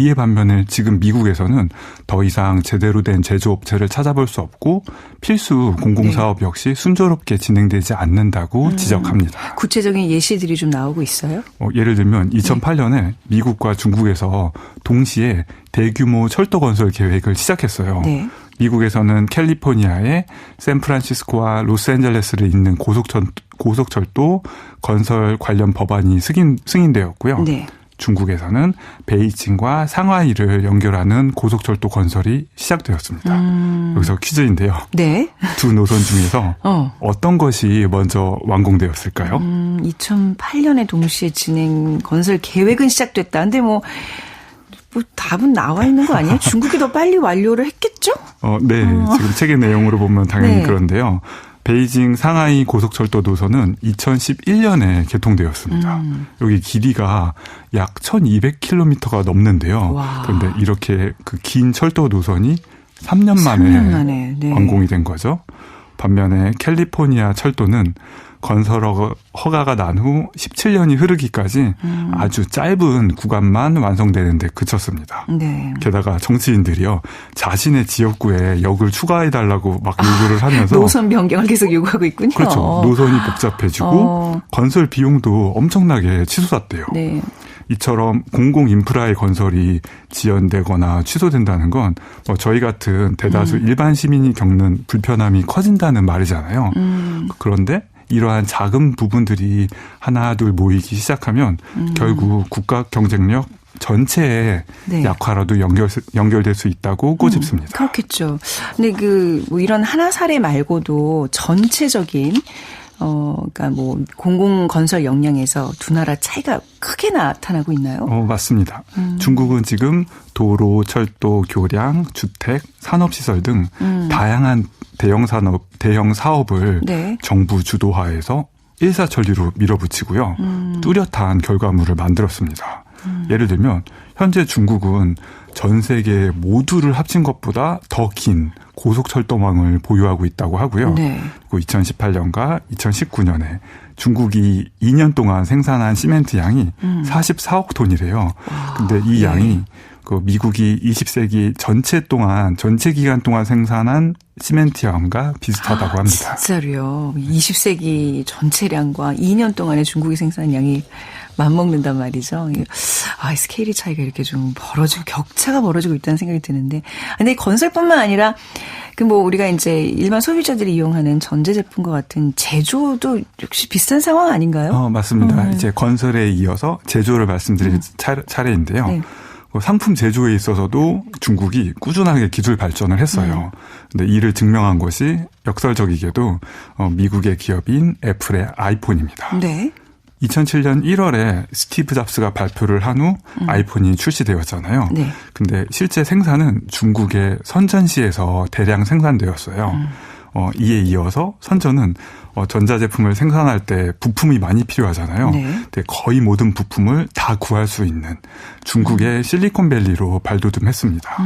이에 반면에 지금 미국에서는 더 이상 제대로 된 제조업체를 찾아볼 수 없고 필수 공공사업 역시 순조롭게 진행되지 않는다고 지적합니다. 구체적인 예시들이 좀 나오고 있어요? 예를 들면 2008년에 미국과 중국에서 동시에 대규모 철도 건설 계획을 시작했어요. 네. 미국에서는 캘리포니아에 샌프란시스코와 로스앤젤레스를 잇는 고속철도 건설 관련 법안이 승인되었고요. 네. 중국에서는 베이징과 상하이를 연결하는 고속철도 건설이 시작되었습니다. 여기서 퀴즈인데요. 네. 두 노선 중에서 어떤 것이 먼저 완공되었을까요? 2008년에 동시에 건설 계획은 시작됐다. 근데 뭐 답은 나와 있는 거 아니에요? 중국이 더 빨리 완료를 했겠죠? 네. 지금 책의 내용으로 보면 당연히 네. 그런데요. 베이징 상하이 고속철도 노선은 2011년에 개통되었습니다. 여기 길이가 약 1200km가 넘는데요. 와. 그런데 이렇게 그 긴 철도 노선이 3년 만에 네. 완공이 된 거죠. 반면에 캘리포니아 철도는 건설 허가가 난 후 17년이 흐르기까지 아주 짧은 구간만 완성되는 데 그쳤습니다. 네. 게다가 정치인들이요. 자신의 지역구에 역을 추가해달라고 막 요구를 하면서. 노선 변경을 계속 요구하고 있군요. 그렇죠. 노선이 복잡해지고 건설 비용도 엄청나게 치솟았대요. 네. 이처럼 공공인프라의 건설이 지연되거나 취소된다는 건 저희 같은 대다수 일반 시민이 겪는 불편함이 커진다는 말이잖아요. 그런데 이러한 작은 부분들이 하나 둘 모이기 시작하면 결국 국가 경쟁력 전체의 네. 약화라도 연결될 수 있다고 꼬집습니다. 그렇겠죠. 근데 뭐 이런 하나 사례 말고도 전체적인 그러니까 뭐 공공건설 역량에서 두 나라 차이가 크게 나타나고 있나요? 맞습니다. 중국은 지금 도로, 철도, 교량, 주택, 산업시설 등 다양한 대형 사업을 네. 정부 주도하에서 일사천리로 밀어붙이고요. 뚜렷한 결과물을 만들었습니다. 예를 들면 현재 중국은 전 세계 모두를 합친 것보다 더 긴 고속철도망을 보유하고 있다고 하고요. 네. 그리고 2018년과 2019년에 중국이 2년 동안 생산한 시멘트 양이 44억 톤이래요. 근데 이 양이 그 미국이 20세기 전체 기간 동안 생산한 시멘트 양과 비슷하다고 합니다. 진짜로요. 20세기 전체량과 2년 동안에 중국이 생산한 양이 맞먹는단 말이죠. 스케일이 차이가 이렇게 좀 격차가 벌어지고 있다는 생각이 드는데. 근데 건설뿐만 아니라, 우리가 이제 일반 소비자들이 이용하는 전자제품과 같은 제조도 역시 비슷한 상황 아닌가요? 맞습니다. 이제 건설에 이어서 제조를 말씀드릴 차례인데요. 네. 상품 제조에 있어서도 중국이 꾸준하게 기술 발전을 했어요. 근데 이를 증명한 것이 역설적이게도 미국의 기업인 애플의 아이폰입니다. 네. 2007년 1월에 스티브 잡스가 발표를 한 후 아이폰이 출시되었잖아요. 네. 근데 실제 생산은 중국의 선전시에서 대량 생산되었어요. 이에 이어서 선전은 전자제품을 생산할 때 부품이 많이 필요하잖아요. 네. 근데 거의 모든 부품을 다 구할 수 있는 중국의 실리콘밸리로 발돋움했습니다.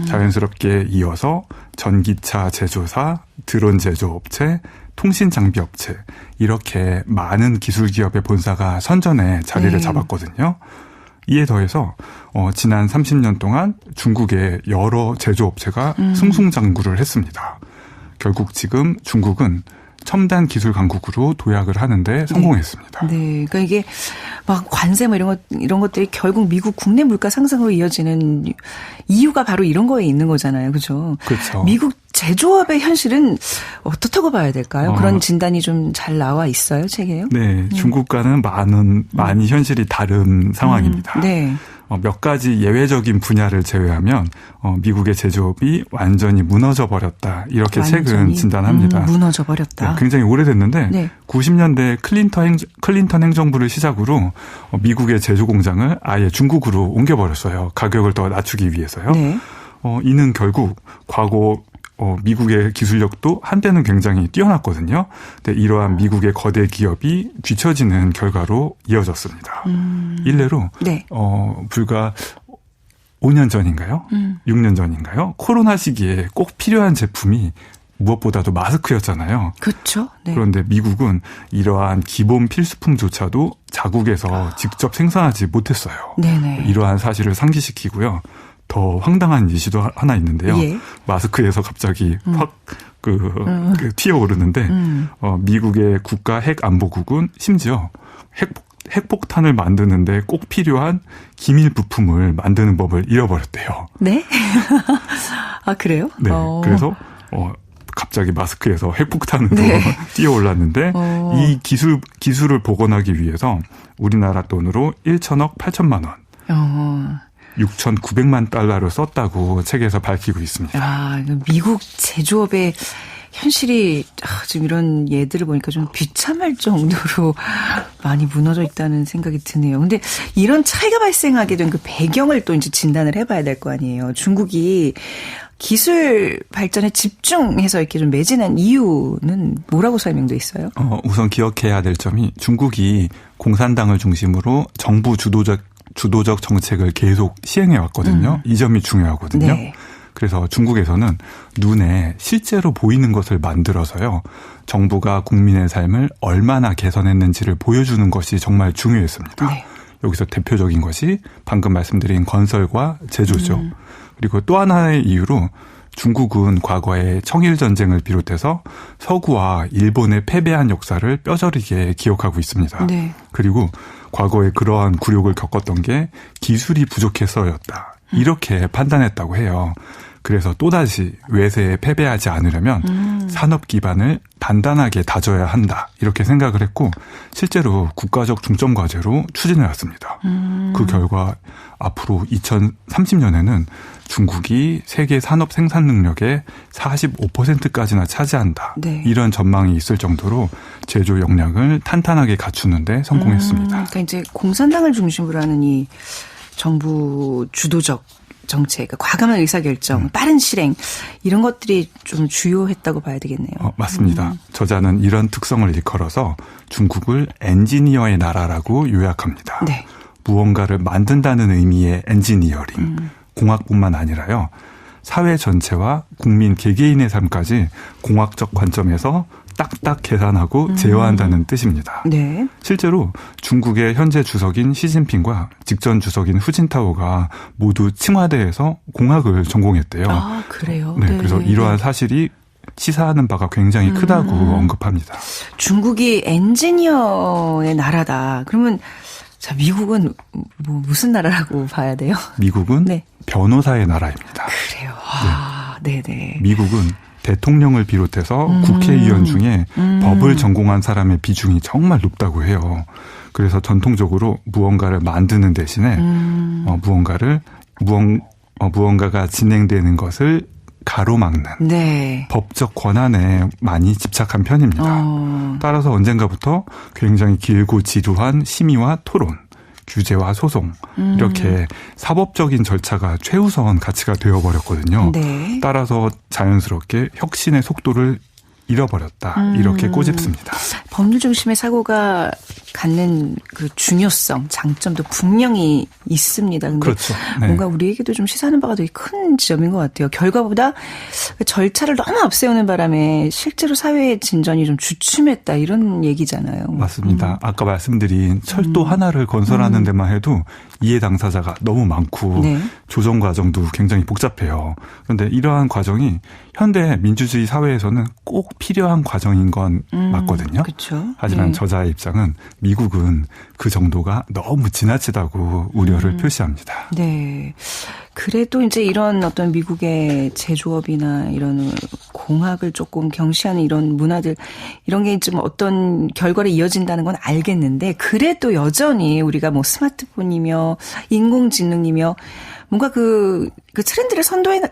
자연스럽게 이어서 전기차 제조사, 드론 제조업체, 통신장비업체 이렇게 많은 기술기업의 본사가 선전에 자리를 잡았거든요. 이에 더해서 지난 30년 동안 중국의 여러 제조업체가 승승장구를 했습니다. 결국 지금 중국은 첨단 기술 강국으로 도약을 하는데 성공했습니다. 네. 그러니까 이게 막 관세 이런 것들이 결국 미국 국내 물가 상승으로 이어지는 이유가 바로 이런 거에 있는 거잖아요. 그죠? 그렇죠. 미국 제조업의 현실은 어떻다고 봐야 될까요? 그런 진단이 좀 잘 나와 있어요, 책에요? 네. 중국과는 많이 현실이 다른 상황입니다. 네. 몇 가지 예외적인 분야를 제외하면 미국의 제조업이 완전히 무너져 버렸다. 이렇게 최근 진단합니다. 무너져 버렸다. 네, 굉장히 오래됐는데 네. 90년대 클린턴 행정부를 시작으로 미국의 제조 공장을 아예 중국으로 옮겨버렸어요. 가격을 더 낮추기 위해서요. 네. 이는 결국 과거 미국의 기술력도 한때는 굉장히 뛰어났거든요. 근데 이러한 미국의 거대 기업이 뒤처지는 결과로 이어졌습니다. 일례로 네. 불과 5년 전인가요? 6년 전인가요? 코로나 시기에 꼭 필요한 제품이 무엇보다도 마스크였잖아요. 그렇죠. 네. 그런데 미국은 이러한 기본 필수품조차도 자국에서 직접 생산하지 못했어요. 네네. 이러한 사실을 상기시키고요. 더 황당한 예시도 하나 있는데요. 예. 마스크에서 갑자기 확 튀어오르는데 미국의 국가 핵안보국은 심지어 핵폭탄을 만드는데 꼭 필요한 기밀 부품을 만드는 법을 잃어버렸대요. 네? 아, 그래요? 네. 그래서 갑자기 마스크에서 핵폭탄으로 네. 뛰어올랐는데 이 기술을 복원하기 위해서 우리나라 돈으로 1천억 8천만 원. 6,900만 달러를 썼다고 책에서 밝히고 있습니다. 아, 미국 제조업의 현실이 지금 이런 예들을 보니까 좀 비참할 정도로 많이 무너져 있다는 생각이 드네요. 근데 이런 차이가 발생하게 된 그 배경을 또 이제 진단을 해봐야 될 거 아니에요. 중국이 기술 발전에 집중해서 이렇게 좀 매진한 이유는 뭐라고 설명돼 있어요? 우선 기억해야 될 점이 중국이 공산당을 중심으로 정부 주도적 정책을 계속 시행해 왔거든요. 이 점이 중요하거든요. 네. 그래서 중국에서는 눈에 실제로 보이는 것을 만들어서요. 정부가 국민의 삶을 얼마나 개선했는지를 보여주는 것이 정말 중요했습니다. 네. 여기서 대표적인 것이 방금 말씀드린 건설과 제조죠. 그리고 또 하나의 이유로 중국은 과거에 청일전쟁을 비롯해서 서구와 일본에 패배한 역사를 뼈저리게 기억하고 있습니다. 네. 그리고 과거에 그러한 굴욕을 겪었던 게 기술이 부족해서였다. 이렇게 판단했다고 해요. 그래서 또다시 외세에 패배하지 않으려면 산업 기반을 단단하게 다져야 한다. 이렇게 생각을 했고 실제로 국가적 중점 과제로 추진해 왔습니다. 그 결과 앞으로 2030년에는 중국이 세계 산업 생산 능력의 45%까지나 차지한다. 네. 이런 전망이 있을 정도로 제조 역량을 탄탄하게 갖추는데 성공했습니다. 그러니까 이제 공산당을 중심으로 하는 이 정부 주도적 정책, 과감한 의사결정, 빠른 실행 이런 것들이 좀 주요했다고 봐야 되겠네요. 맞습니다. 저자는 이런 특성을 일컬어서 중국을 엔지니어의 나라라고 요약합니다. 네. 무언가를 만든다는 의미의 엔지니어링, 공학뿐만 아니라요. 사회 전체와 국민 개개인의 삶까지 공학적 관점에서 딱딱 계산하고 제어한다는 뜻입니다. 네. 실제로 중국의 현재 주석인 시진핑과 직전 주석인 후진타오가 모두 칭화대에서 공학을 전공했대요. 아, 그래요? 네, 네. 그래서 이러한 사실이 시사하는 바가 굉장히 크다고 언급합니다. 중국이 엔지니어의 나라다. 그러면 자, 미국은 무슨 나라라고 봐야 돼요? 미국은 네. 변호사의 나라입니다. 그래요. 아, 네네. 미국은 대통령을 비롯해서 국회의원 중에 법을 전공한 사람의 비중이 정말 높다고 해요. 그래서 전통적으로 무언가를 만드는 대신에 무언가가 진행되는 것을 가로막는 네. 법적 권한에 많이 집착한 편입니다. 따라서 언젠가부터 굉장히 길고 지루한 심의와 토론, 규제와 소송 이렇게 사법적인 절차가 최우선 가치가 되어버렸거든요. 네. 따라서 자연스럽게 혁신의 속도를 잃어버렸다. 이렇게 꼬집습니다. 법률 중심의 사고가 갖는 그 중요성, 장점도 분명히 있습니다. 근데 그렇죠. 네. 뭔가 우리에게도 좀 시사하는 바가 되게 큰 지점인 것 같아요. 결과보다 절차를 너무 앞세우는 바람에 실제로 사회의 진전이 좀 주춤했다 이런 얘기잖아요. 맞습니다. 아까 말씀드린 철도 하나를 건설하는 데만 해도 이해 당사자가 너무 많고 네. 조정 과정도 굉장히 복잡해요. 그런데 이러한 과정이 현대 민주주의 사회에서는 꼭 필요한 과정인 건 맞거든요. 그렇죠. 하지만 네. 저자의 입장은 미국은 그 정도가 너무 지나치다고 우려를 표시합니다. 네. 그래도 이제 이런 어떤 미국의 제조업이나 이런 공학을 조금 경시하는 이런 문화들 이런 게 좀 어떤 결과로 이어진다는 건 알겠는데 그래도 여전히 우리가 뭐 스마트폰이며 인공지능이며 뭔가 그 트렌드를 선도해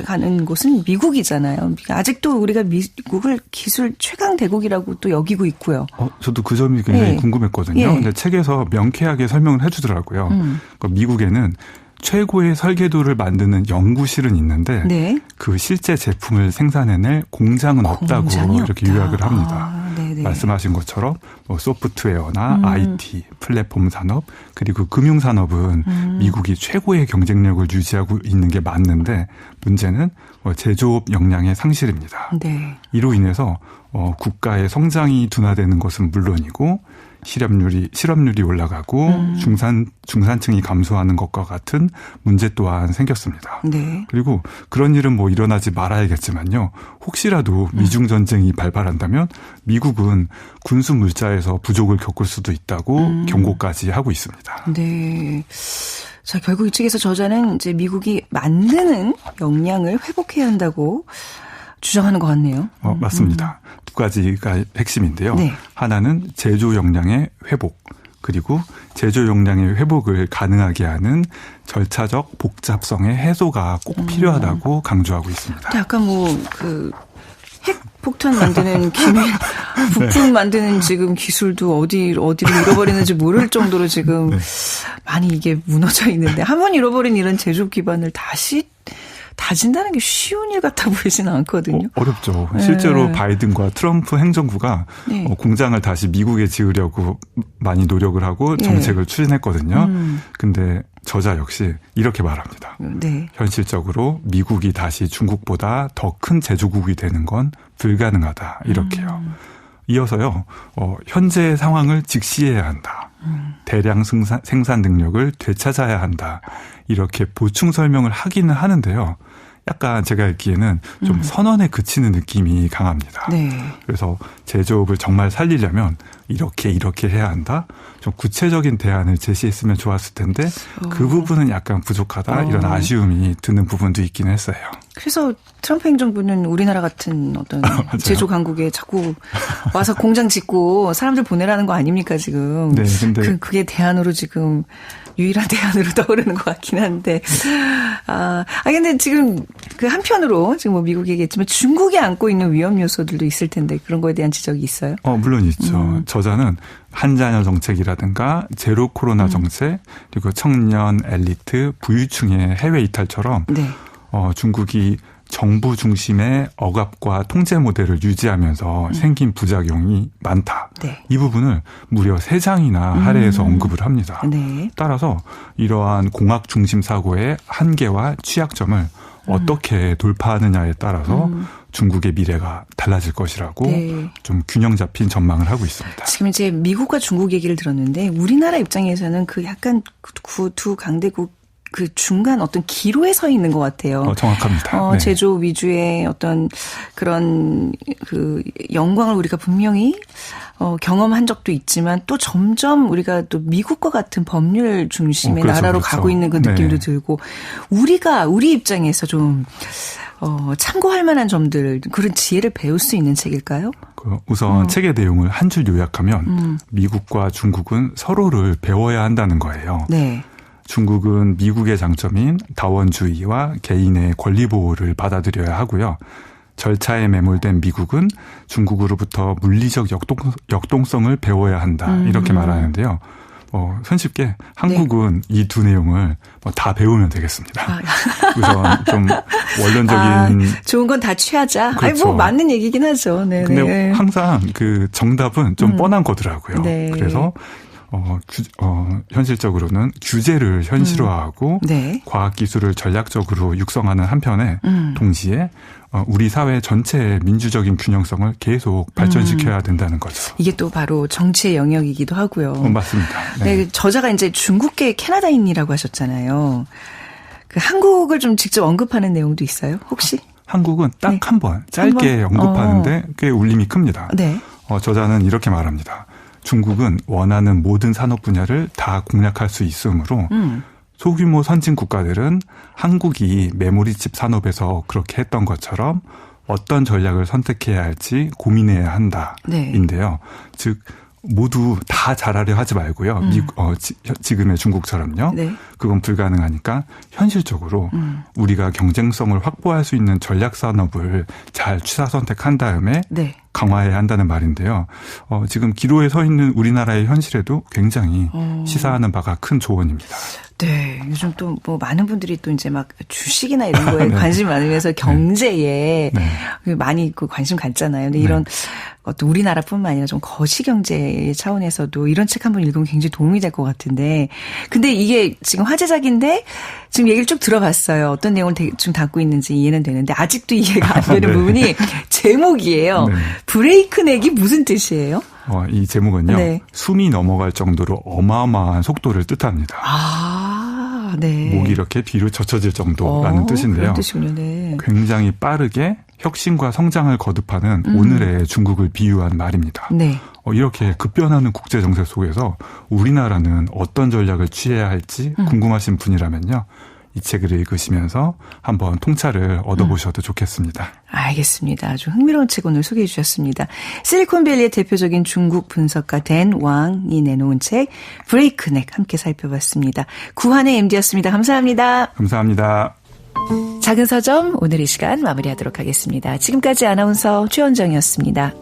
가는 곳은 미국이잖아요. 아직도 우리가 미국을 기술 최강 대국이라고 또 여기고 있고요. 저도 그 점이 굉장히 궁금했거든요. 근데 책에서 명쾌하게 설명을 해주더라고요. 그러니까 미국에는 최고의 설계도를 만드는 연구실은 있는데 네. 그 실제 제품을 생산해낼 공장은 없다고 이렇게 요약을 합니다. 말씀하신 것처럼 뭐 소프트웨어나 IT, 플랫폼 산업 그리고 금융 산업은 미국이 최고의 경쟁력을 유지하고 있는 게 맞는데 문제는 제조업 역량의 상실입니다. 네. 이로 인해서 국가의 성장이 둔화되는 것은 물론이고 실업률이 올라가고 중산층이 감소하는 것과 같은 문제 또한 생겼습니다. 네. 그리고 그런 일은 뭐 일어나지 말아야겠지만요. 혹시라도 미중 전쟁이 발발한다면 미국은 군수 물자에서 부족을 겪을 수도 있다고 경고까지 하고 있습니다. 네. 자, 결국 이 책에서 저자는 이제 미국이 만드는 역량을 회복해야 한다고 주장하는 것 같네요. 맞습니다. 두 가지가 핵심인데요. 네. 하나는 제조 역량의 회복, 그리고 제조 역량의 회복을 가능하게 하는 절차적 복잡성의 해소가 꼭 필요하다고 강조하고 있습니다. 근데 아까 핵폭탄 만드는 기밀, 부품 다는 지금 기술도 어디를 잃어버리는지 모를 정도로 지금 많이 이게 무너져 있는데 한 번 잃어버린 이런 제조 기반을 다시 다진다는 게 쉬운 일 같아 보이지는 않거든요. 어렵죠. 실제로 바이든과 트럼프 행정부가 공장을 다시 미국에 지으려고 많이 노력을 하고 정책을 추진했거든요. 근데 저자 역시 이렇게 말합니다. 네. 현실적으로 미국이 다시 중국보다 더 큰 제조국이 되는 건 불가능하다. 이렇게요. 이어서요. 현재 상황을 직시해야 한다. 대량 생산 능력을 되찾아야 한다. 이렇게 보충 설명을 하기는 하는데요. 약간 제가 읽기에는 좀 선언에 그치는 느낌이 강합니다. 네. 그래서 제조업을 정말 살리려면 이렇게 해야 한다. 좀 구체적인 대안을 제시했으면 좋았을 텐데 그 부분은 약간 부족하다. 이런 아쉬움이 드는 부분도 있긴 했어요. 그래서 트럼프 행정부는 우리나라 같은 어떤 제조 강국에 자꾸 와서 공장 짓고 사람들 보내라는 거 아닙니까 지금. 네, 근데 그게 대안으로 지금 유일한 대안으로 떠오르는 것 같긴 한데. 근데 지금 그 한편으로 지금 뭐 미국이 얘기했지만 중국이 안고 있는 위험 요소들도 있을 텐데 그런 거에 대한 지적이 있어요? 물론 있죠. 저자는 한자녀 정책이라든가 제로 코로나 정책 그리고 청년, 엘리트, 부유층의 해외 이탈처럼 네. 중국이 정부 중심의 억압과 통제 모델을 유지하면서 생긴 부작용이 많다. 네. 이 부분을 무려 3장이나 할애해서 언급을 합니다. 네. 따라서 이러한 공학 중심 사고의 한계와 취약점을 어떻게 돌파하느냐에 따라서 중국의 미래가 달라질 것이라고 좀 균형 잡힌 전망을 하고 있습니다. 지금 이제 미국과 중국 얘기를 들었는데 우리나라 입장에서는 그 약간 두 강대국 그 중간 어떤 기로에 서 있는 것 같아요. 정확합니다. 네. 제조 위주의 어떤 그런 그 영광을 우리가 분명히 경험한 적도 있지만 또 점점 우리가 또 미국과 같은 법률 중심의 나라로 가고 있는 그 느낌도 들고 우리 입장에서 좀 참고할 만한 점들 그런 지혜를 배울 수 있는 책일까요? 우선 책의 내용을 한 줄 요약하면 미국과 중국은 서로를 배워야 한다는 거예요. 네. 중국은 미국의 장점인 다원주의와 개인의 권리 보호를 받아들여야 하고요. 절차에 매몰된 미국은 중국으로부터 물리적 역동성을 배워야 한다. 이렇게 말하는데요. 손쉽게 한국은 이 두 내용을 다 배우면 되겠습니다. 우선 좀 원론적인 좋은 건 다 취하자. 그렇죠. 맞는 얘기긴 하죠. 네. 근데 항상 그 정답은 좀 뻔한 거더라고요. 네. 그래서 현실적으로는 규제를 현실화하고 과학기술을 전략적으로 육성하는 한편에 동시에 우리 사회 전체의 민주적인 균형성을 계속 발전시켜야 된다는 거죠. 이게 또 바로 정치의 영역이기도 하고요. 맞습니다. 네. 저자가 이제 중국계 캐나다인이라고 하셨잖아요. 그 한국을 좀 직접 언급하는 내용도 있어요? 혹시? 한국은 딱 한 번 짧게 언급하는데 꽤 울림이 큽니다. 네. 저자는 이렇게 말합니다. 중국은 원하는 모든 산업 분야를 다 공략할 수 있으므로 소규모 선진 국가들은 한국이 메모리칩 산업에서 그렇게 했던 것처럼 어떤 전략을 선택해야 할지 고민해야 한다인데요. 즉 모두 다 잘하려 하지 말고요. 지금의 중국처럼요. 네. 그건 불가능하니까 현실적으로 우리가 경쟁성을 확보할 수 있는 전략 산업을 잘 취사 선택한 다음에 네. 강화해야 한다는 말인데요. 지금 기로에 서 있는 우리나라의 현실에도 굉장히 시사하는 바가 큰 조언입니다. 네, 요즘 또 뭐 많은 분들이 또 이제 막 주식이나 이런 거에 네. 관심 많으면서 경제에 네. 많이 그 관심 갖잖아요. 근데 이런 어떤 우리나라뿐만 아니라 좀 거시경제 차원에서도 이런 책 한번 읽으면 굉장히 도움이 될 것 같은데, 근데 이게 지금 화제작인데 지금 얘기를 쭉 들어봤어요. 어떤 내용을 대충 담고 있는지 이해는 되는데 아직도 이해가 안 되는 네. 부분이 제목이에요. 네. 브레이크넥이 무슨 뜻이에요? 이 제목은요. 네. 숨이 넘어갈 정도로 어마어마한 속도를 뜻합니다. 네. 목이 이렇게 뒤로 젖혀질 정도라는 뜻인데요. 그런 뜻이군요. 네. 굉장히 빠르게 혁신과 성장을 거듭하는 오늘의 중국을 비유한 말입니다. 네. 이렇게 급변하는 국제 정세 속에서 우리나라는 어떤 전략을 취해야 할지 궁금하신 분이라면요. 이 책을 읽으시면서 한번 통찰을 얻어보셔도 좋겠습니다. 알겠습니다. 아주 흥미로운 책 오늘 소개해 주셨습니다. 실리콘밸리의 대표적인 중국 분석가 댄 왕이 내놓은 책 브레이크넥 함께 살펴봤습니다. 구한의 MD였습니다. 감사합니다. 감사합니다. 작은 서점 오늘 이 시간 마무리하도록 하겠습니다. 지금까지 아나운서 최원정이었습니다.